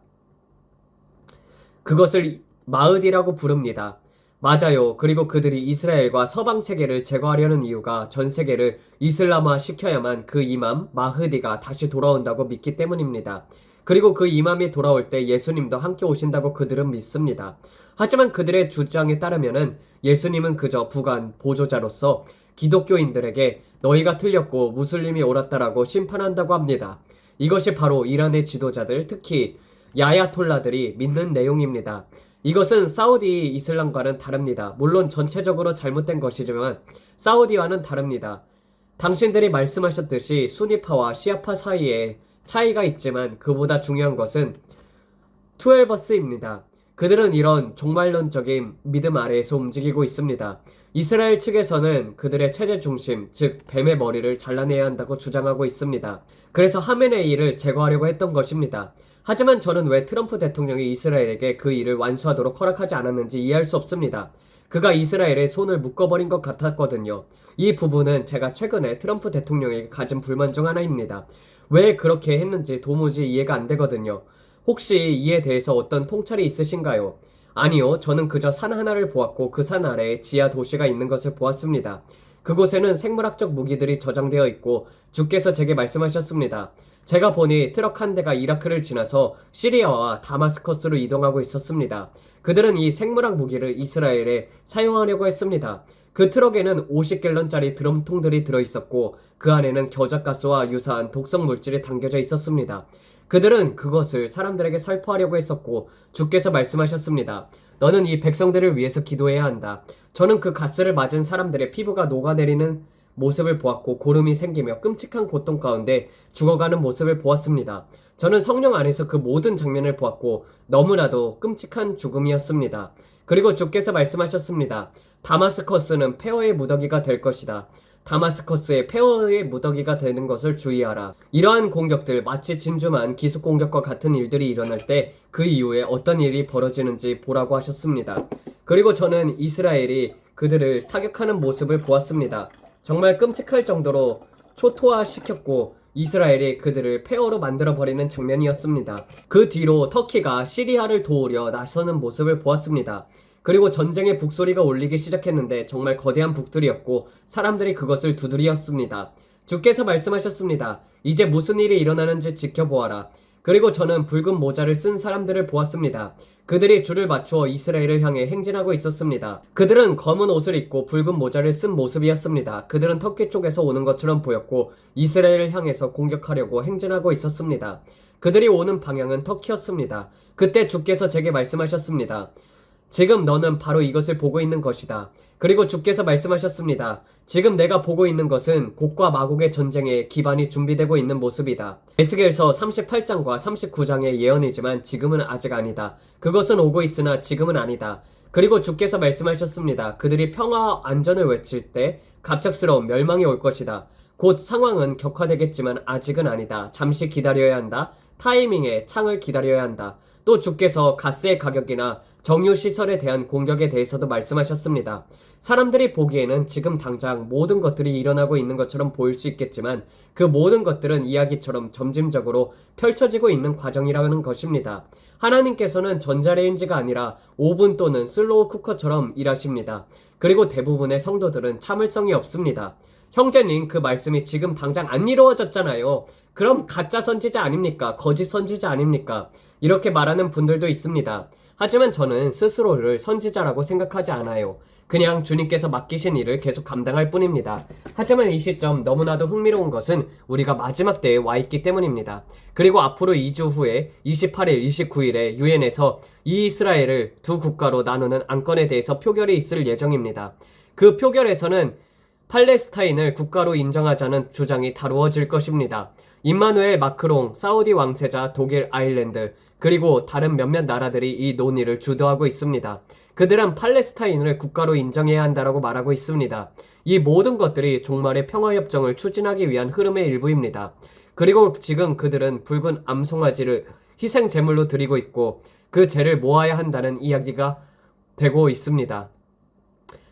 그것을 마흐디라고 부릅니다. 맞아요. 그리고 그들이 이스라엘과 서방 세계를 제거하려는 이유가 전 세계를 이슬람화 시켜야만 그 이맘 마흐디가 다시 돌아온다고 믿기 때문입니다. 그리고 그 이맘이 돌아올 때 예수님도 함께 오신다고 그들은 믿습니다. 하지만 그들의 주장에 따르면은 예수님은 그저 부관 보조자로서 기독교인들에게 너희가 틀렸고 무슬림이 옳았다라고 심판한다고 합니다. 이것이 바로 이란의 지도자들, 특히 야야톨라들이 믿는 내용입니다. 이것은 사우디 이슬람과는 다릅니다. 물론 전체적으로 잘못된 것이지만 사우디와는 다릅니다. 당신들이 말씀하셨듯이 수니파와 시아파 사이에 차이가 있지만 그보다 중요한 것은 투엘버스입니다. 그들은 이런 종말론적인 믿음 아래에서 움직이고 있습니다. 이스라엘 측에서는 그들의 체제 중심, 즉 뱀의 머리를 잘라내야 한다고 주장하고 있습니다. 그래서 하메네이를 제거하려고 했던 것입니다. 하지만 저는 왜 트럼프 대통령이 이스라엘에게 그 일을 완수하도록 허락하지 않았는지 이해할 수 없습니다. 그가 이스라엘의 손을 묶어버린 것 같았거든요. 이 부분은 제가 최근에 트럼프 대통령에게 가진 불만 중 하나입니다. 왜 그렇게 했는지 도무지 이해가 안 되거든요. 혹시 이에 대해서 어떤 통찰이 있으신가요? 아니요, 저는 그저 산 하나를 보았고 그 산 아래에 지하 도시가 있는 것을 보았습니다. 그곳에는 생물학적 무기들이 저장되어 있고 주께서 제게 말씀하셨습니다. 제가 보니 트럭 한 대가 이라크를 지나서 시리아와 다마스커스로 이동하고 있었습니다. 그들은 이 생물학 무기를 이스라엘에 사용하려고 했습니다. 그 트럭에는 50갤런짜리 드럼통들이 들어있었고 그 안에는 겨자가스와 유사한 독성 물질이 담겨져 있었습니다. 그들은 그것을 사람들에게 살포하려고 했었고 주께서 말씀하셨습니다. 너는 이 백성들을 위해서 기도해야 한다. 저는 그 가스를 맞은 사람들의 피부가 녹아내리는 모습을 보았고 고름이 생기며 끔찍한 고통 가운데 죽어가는 모습을 보았습니다. 저는 성령 안에서 그 모든 장면을 보았고 너무나도 끔찍한 죽음이었습니다. 그리고 주께서 말씀하셨습니다. 다마스커스는 폐허의 무더기가 될 것이다. 다마스커스의 폐허의 무더기가 되는 것을 주의하라. 이러한 공격들, 마치 진주만 기습 공격과 같은 일들이 일어날 때 그 이후에 어떤 일이 벌어지는지 보라고 하셨습니다. 그리고 저는 이스라엘이 그들을 타격하는 모습을 보았습니다. 정말 끔찍할 정도로 초토화시켰고 이스라엘이 그들을 폐허로 만들어버리는 장면이었습니다. 그 뒤로 터키가 시리아를 도우려 나서는 모습을 보았습니다. 그리고 전쟁의 북소리가 울리기 시작했는데 정말 거대한 북들이었고 사람들이 그것을 두드렸습니다. 주께서 말씀하셨습니다. 이제 무슨 일이 일어나는지 지켜보아라. 그리고 저는 붉은 모자를 쓴 사람들을 보았습니다. 그들이 줄을 맞추어 이스라엘을 향해 행진하고 있었습니다. 그들은 검은 옷을 입고 붉은 모자를 쓴 모습이었습니다. 그들은 터키 쪽에서 오는 것처럼 보였고 이스라엘을 향해서 공격하려고 행진하고 있었습니다. 그들이 오는 방향은 터키였습니다. 그때 주께서 제게 말씀하셨습니다. 지금 너는 바로 이것을 보고 있는 것이다. 그리고 주께서 말씀하셨습니다. 지금 내가 보고 있는 것은 곡과 마곡의 전쟁에 기반이 준비되고 있는 모습이다. 에스겔서 38장과 39장의 예언이지만 지금은 아직 아니다. 그것은 오고 있으나 지금은 아니다. 그리고 주께서 말씀하셨습니다. 그들이 평화와 안전을 외칠 때 갑작스러운 멸망이 올 것이다. 곧 상황은 격화되겠지만 아직은 아니다. 잠시 기다려야 한다. 타이밍에 창을 기다려야 한다. 또 주께서 가스의 가격이나 정유시설에 대한 공격에 대해서도 말씀하셨습니다. 사람들이 보기에는 지금 당장 모든 것들이 일어나고 있는 것처럼 보일 수 있겠지만 그 모든 것들은 이야기처럼 점진적으로 펼쳐지고 있는 과정이라는 것입니다. 하나님께서는 전자레인지가 아니라 오븐 또는 슬로우 쿠커처럼 일하십니다. 그리고 대부분의 성도들은 참을성이 없습니다. 형제님, 그 말씀이 지금 당장 안 이루어졌잖아요. 그럼 가짜 선지자 아닙니까? 거짓 선지자 아닙니까? 이렇게 말하는 분들도 있습니다. 하지만 저는 스스로를 선지자라고 생각하지 않아요. 그냥 주님께서 맡기신 일을 계속 감당할 뿐입니다. 하지만 이 시점 너무나도 흥미로운 것은 우리가 마지막 때에 와 있기 때문입니다. 그리고 앞으로 2주 후에 28일, 29일에 유엔에서 이스라엘을 두 국가로 나누는 안건에 대해서 표결이 있을 예정입니다. 그 표결에서는 팔레스타인을 국가로 인정하자는 주장이 다루어질 것입니다. 임마누엘 마크롱, 사우디 왕세자, 독일, 아일랜드, 그리고 다른 몇몇 나라들이 이 논의를 주도하고 있습니다. 그들은 팔레스타인을 국가로 인정해야 한다라고 말하고 있습니다. 이 모든 것들이 종말의 평화협정을 추진하기 위한 흐름의 일부입니다. 그리고 지금 그들은 붉은 암송아지를 희생 제물로 드리고 있고 그 죄를 모아야 한다는 이야기가 되고 있습니다.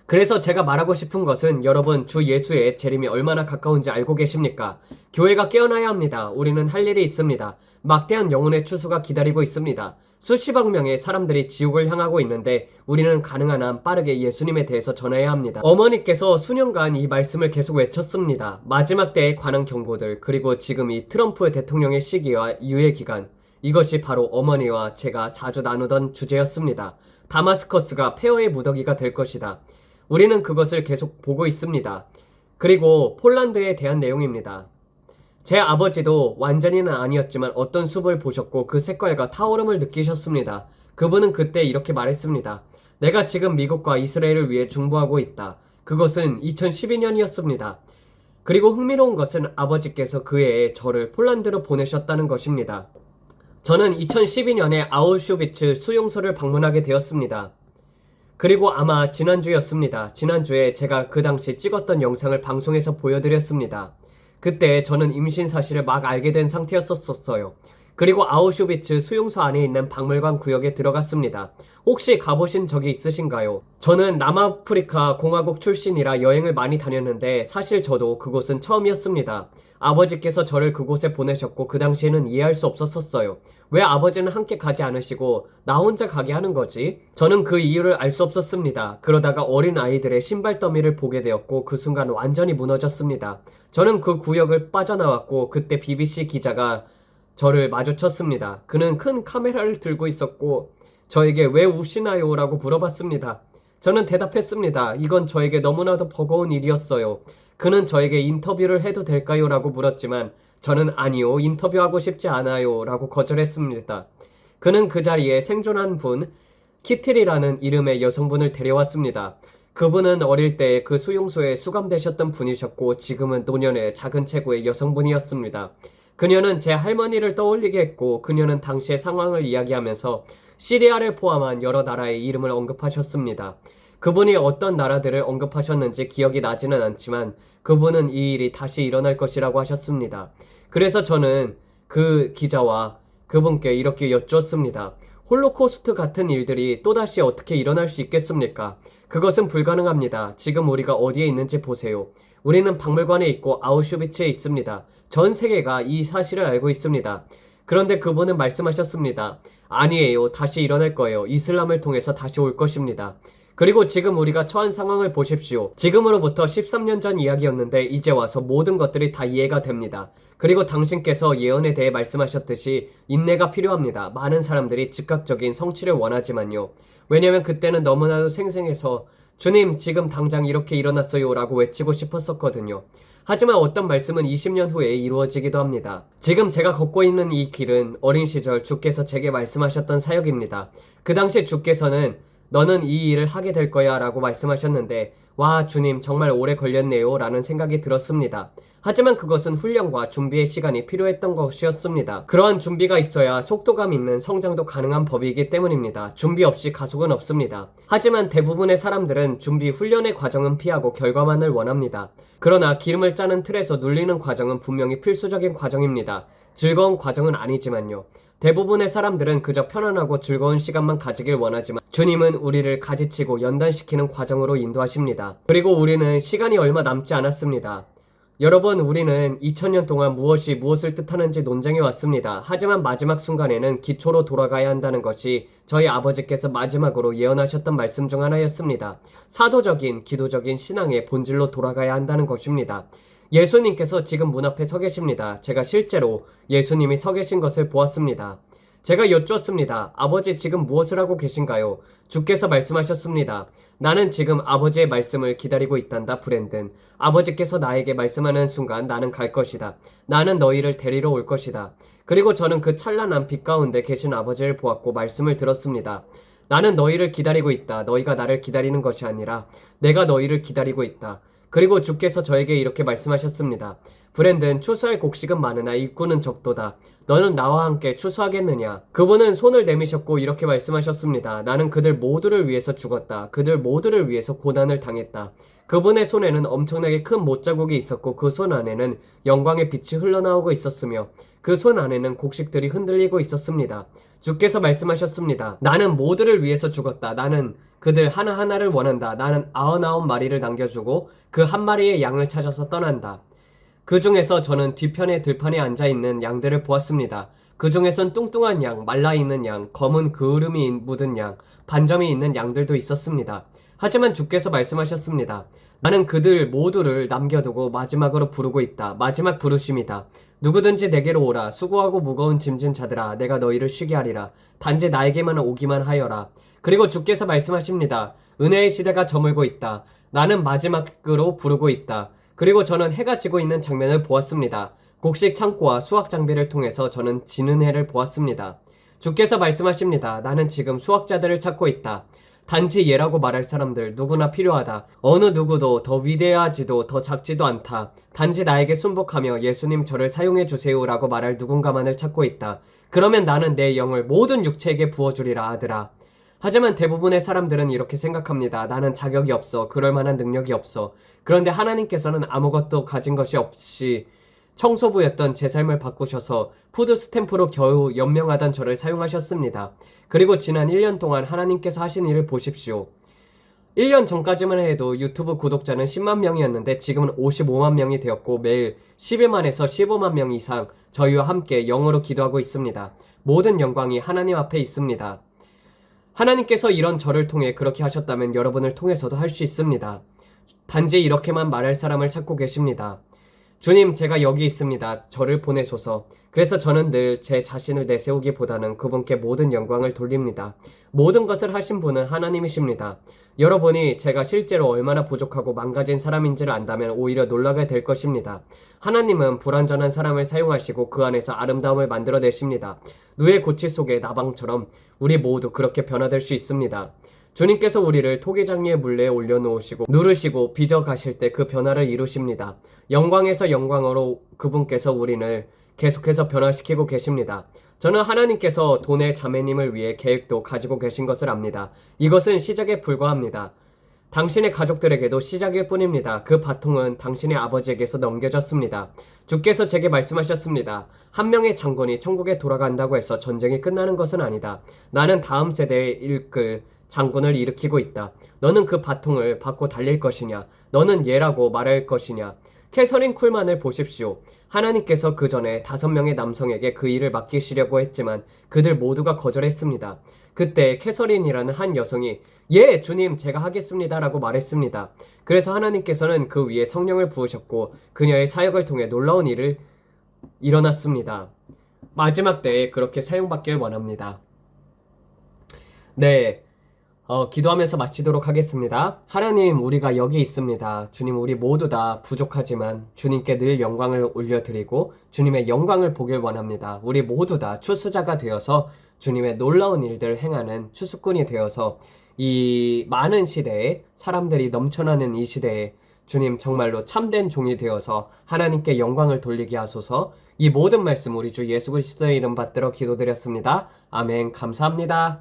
그래서 제가 말하고 싶은 것은 여러분 주 예수의 재림이 얼마나 가까운지 알고 계십니까? 교회가 깨어나야 합니다. 우리는 할 일이 있습니다. 막대한 영혼의 추수가 기다리고 있습니다. 수십억 명의 사람들이 지옥을 향하고 있는데 우리는 가능한 한 빠르게 예수님에 대해서 전해야 합니다. 어머니께서 수년간 이 말씀을 계속 외쳤습니다. 마지막 때에 관한 경고들, 그리고 지금 이 트럼프 대통령의 시기와 유예 기간, 이것이 바로 어머니와 제가 자주 나누던 주제였습니다. 다마스커스가 폐허의 무더기가 될 것이다. 우리는 그것을 계속 보고 있습니다. 그리고 폴란드에 대한 내용입니다. 제 아버지도 완전히는 아니었지만 어떤 숲을 보셨고 그 색깔과 타오름을 느끼셨습니다. 그분은 그때 이렇게 말했습니다. 내가 지금 미국과 이스라엘을 위해 중보하고 있다. 그것은 2012년이었습니다. 그리고 흥미로운 것은 아버지께서 그 해에 저를 폴란드로 보내셨다는 것입니다. 저는 2012년에 아우슈비츠 수용소를 방문하게 되었습니다. 그리고 아마 지난주였습니다. 지난주에 제가 그 당시 찍었던 영상을 방송에서 보여드렸습니다. 그때 저는 임신 사실을 막 알게 된 상태였었어요. 그리고 아우슈비츠 수용소 안에 있는 박물관 구역에 들어갔습니다. 혹시 가보신 적이 있으신가요? 저는 남아프리카 공화국 출신이라 여행을 많이 다녔는데 사실 저도 그곳은 처음이었습니다. 아버지께서 저를 그곳에 보내셨고 그 당시에는 이해할 수 없었어요. 왜 아버지는 함께 가지 않으시고 나 혼자 가게 하는 거지? 저는 그 이유를 알 수 없었습니다. 그러다가 어린 아이들의 신발 더미를 보게 되었고 그 순간 완전히 무너졌습니다. 저는 그 구역을 빠져나왔고 그때 BBC 기자가 저를 마주쳤습니다. 그는 큰 카메라를 들고 있었고 저에게 왜 우시나요? 라고 물어봤습니다. 저는 대답했습니다. 이건 저에게 너무나도 버거운 일이었어요. 그는 저에게 인터뷰를 해도 될까요? 라고 물었지만 저는 아니요, 인터뷰하고 싶지 않아요 라고 거절했습니다. 그는 그 자리에 생존한 분, 키틀이라는 이름의 여성분을 데려왔습니다. 그분은 어릴 때 그 수용소에 수감되셨던 분이셨고 지금은 노년의 작은 체구의 여성분이었습니다. 그녀는 제 할머니를 떠올리게 했고 그녀는 당시의 상황을 이야기하면서 시리아를 포함한 여러 나라의 이름을 언급하셨습니다. 그분이 어떤 나라들을 언급하셨는지 기억이 나지는 않지만 그분은 이 일이 다시 일어날 것이라고 하셨습니다. 그래서 저는 그 기자와 그분께 이렇게 여쭈었습니다. 홀로코스트 같은 일들이 또다시 어떻게 일어날 수 있겠습니까? 그것은 불가능합니다. 지금 우리가 어디에 있는지 보세요. 우리는 박물관에 있고 아우슈비츠에 있습니다. 전 세계가 이 사실을 알고 있습니다. 그런데 그분은 말씀하셨습니다. 아니에요. 다시 일어날 거예요. 이슬람을 통해서 다시 올 것입니다. 그리고 지금 우리가 처한 상황을 보십시오. 지금으로부터 13년 전 이야기였는데 이제 와서 모든 것들이 다 이해가 됩니다. 그리고 당신께서 예언에 대해 말씀하셨듯이 인내가 필요합니다. 많은 사람들이 즉각적인 성취를 원하지만요. 왜냐면 그때는 너무나도 생생해서 주님 지금 당장 이렇게 일어났어요 라고 외치고 싶었었거든요. 하지만 어떤 말씀은 20년 후에 이루어지기도 합니다. 지금 제가 걷고 있는 이 길은 어린 시절 주께서 제게 말씀하셨던 사역입니다. 그 당시 주께서는 너는 이 일을 하게 될 거야 라고 말씀하셨는데 와 주님 정말 오래 걸렸네요 라는 생각이 들었습니다. 하지만 그것은 훈련과 준비의 시간이 필요했던 것이었습니다. 그러한 준비가 있어야 속도감 있는 성장도 가능한 법이기 때문입니다. 준비 없이 가속은 없습니다. 하지만 대부분의 사람들은 준비 훈련의 과정은 피하고 결과만을 원합니다. 그러나 기름을 짜는 틀에서 눌리는 과정은 분명히 필수적인 과정입니다. 즐거운 과정은 아니지만요. 대부분의 사람들은 그저 편안하고 즐거운 시간만 가지길 원하지만 주님은 우리를 가지치고 연단시키는 과정으로 인도하십니다. 그리고 우리는 시간이 얼마 남지 않았습니다. 여러분, 우리는 2000년 동안 무엇이 무엇을 뜻하는지 논쟁해 왔습니다. 하지만 마지막 순간에는 기초로 돌아가야 한다는 것이 저희 아버지께서 마지막으로 예언하셨던 말씀 중 하나였습니다. 사도적인 기도적인 신앙의 본질로 돌아가야 한다는 것입니다. 예수님께서 지금 문 앞에 서 계십니다. 제가 실제로 예수님이 서 계신 것을 보았습니다. 제가 여쭈었습니다. 아버지 지금 무엇을 하고 계신가요? 주께서 말씀하셨습니다. 나는 지금 아버지의 말씀을 기다리고 있단다 브랜든. 아버지께서 나에게 말씀하는 순간 나는 갈 것이다. 나는 너희를 데리러 올 것이다. 그리고 저는 그 찬란한 빛 가운데 계신 아버지를 보았고 말씀을 들었습니다. 나는 너희를 기다리고 있다. 너희가 나를 기다리는 것이 아니라 내가 너희를 기다리고 있다. 그리고 주께서 저에게 이렇게 말씀하셨습니다. 브랜든 추수할 곡식은 많으나 일꾼은 적도다. 너는 나와 함께 추수하겠느냐? 그분은 손을 내미셨고 이렇게 말씀하셨습니다. 나는 그들 모두를 위해서 죽었다. 그들 모두를 위해서 고난을 당했다. 그분의 손에는 엄청나게 큰 못자국이 있었고 그 손 안에는 영광의 빛이 흘러나오고 있었으며 그 손 안에는 곡식들이 흔들리고 있었습니다. 주께서 말씀하셨습니다. 나는 모두를 위해서 죽었다. 나는 그들 하나하나를 원한다. 나는 99마리를 남겨주고 그 한 마리의 양을 찾아서 떠난다. 그 중에서 저는 뒤편의 들판에 앉아있는 양들을 보았습니다. 그 중에선 뚱뚱한 양, 말라있는 양, 검은 그을음이 묻은 양, 반점이 있는 양들도 있었습니다. 하지만 주께서 말씀하셨습니다. 나는 그들 모두를 남겨두고 마지막으로 부르고 있다. 마지막 부르심이다. 누구든지 내게로 오라. 수고하고 무거운 짐진 자들아, 내가 너희를 쉬게 하리라. 단지 나에게만 오기만 하여라. 그리고 주께서 말씀하십니다. 은혜의 시대가 저물고 있다. 나는 마지막으로 부르고 있다. 그리고 저는 해가 지고 있는 장면을 보았습니다. 곡식 창고와 수확 장비를 통해서 저는 지는 해를 보았습니다. 주께서 말씀하십니다. 나는 지금 수확자들을 찾고 있다. 단지 얘라고 말할 사람들 누구나 필요하다. 어느 누구도 더 위대하지도 더 작지도 않다. 단지 나에게 순복하며 예수님 저를 사용해 주세요라고 말할 누군가만을 찾고 있다. 그러면 나는 내 영을 모든 육체에게 부어주리라 아들아. 하지만 대부분의 사람들은 이렇게 생각합니다. 나는 자격이 없어. 그럴 만한 능력이 없어. 그런데 하나님께서는 아무것도 가진 것이 없이 청소부였던 제 삶을 바꾸셔서 푸드 스탬프로 겨우 연명하던 저를 사용하셨습니다. 그리고 지난 1년 동안 하나님께서 하신 일을 보십시오. 1년 전까지만 해도 유튜브 구독자는 10만 명이었는데 지금은 55만 명이 되었고 매일 10일만에서 15만 명 이상 저희와 함께 영어로 기도하고 있습니다. 모든 영광이 하나님 앞에 있습니다. 하나님께서 이런 저를 통해 그렇게 하셨다면 여러분을 통해서도 할 수 있습니다. 단지 이렇게만 말할 사람을 찾고 계십니다. 주님, 제가 여기 있습니다. 저를 보내소서. 그래서 저는 늘 제 자신을 내세우기보다는 그분께 모든 영광을 돌립니다. 모든 것을 하신 분은 하나님이십니다. 여러분이 제가 실제로 얼마나 부족하고 망가진 사람인지를 안다면 오히려 놀라게 될 것입니다. 하나님은 불완전한 사람을 사용하시고 그 안에서 아름다움을 만들어내십니다. 누에 고치 속의 나방처럼 우리 모두 그렇게 변화될 수 있습니다. 주님께서 우리를 토기장리의 물레에 올려놓으시고 누르시고 빚어 가실 때 그 변화를 이루십니다. 영광에서 영광으로 그분께서 우리를 계속해서 변화시키고 계십니다. 저는 하나님께서 돈의 자매님을 위해 계획도 가지고 계신 것을 압니다. 이것은 시작에 불과합니다. 당신의 가족들에게도 시작일 뿐입니다. 그 바통은 당신의 아버지에게서 넘겨졌습니다. 주께서 제게 말씀하셨습니다. 한 명의 장군이 천국에 돌아간다고 해서 전쟁이 끝나는 것은 아니다. 나는 다음 세대에 일끌 장군을 일으키고 있다. 너는 그 바통을 받고 달릴 것이냐? 너는 얘라고 말할 것이냐? 캐서린 쿨만을 보십시오. 하나님께서 그 전에 5명의 남성에게 그 일을 맡기시려고 했지만 그들 모두가 거절했습니다. 그때 캐서린이라는 한 여성이 예, 주님, 제가 하겠습니다 라고 말했습니다. 그래서 하나님께서는 그 위에 성령을 부으셨고 그녀의 사역을 통해 놀라운 일을 일어났습니다. 마지막 때에 그렇게 사용받길 원합니다. 네. 기도하면서 마치도록 하겠습니다. 하나님, 우리가 여기 있습니다. 주님, 우리 모두 다 부족하지만 주님께 늘 영광을 올려드리고 주님의 영광을 보길 원합니다. 우리 모두 다 추수자가 되어서 주님의 놀라운 일들을 행하는 추수꾼이 되어서 이 많은 시대에 사람들이 넘쳐나는 이 시대에 주님 정말로 참된 종이 되어서 하나님께 영광을 돌리게 하소서. 이 모든 말씀 우리 주 예수 그리스도의 이름 받들어 기도드렸습니다. 아멘. 감사합니다.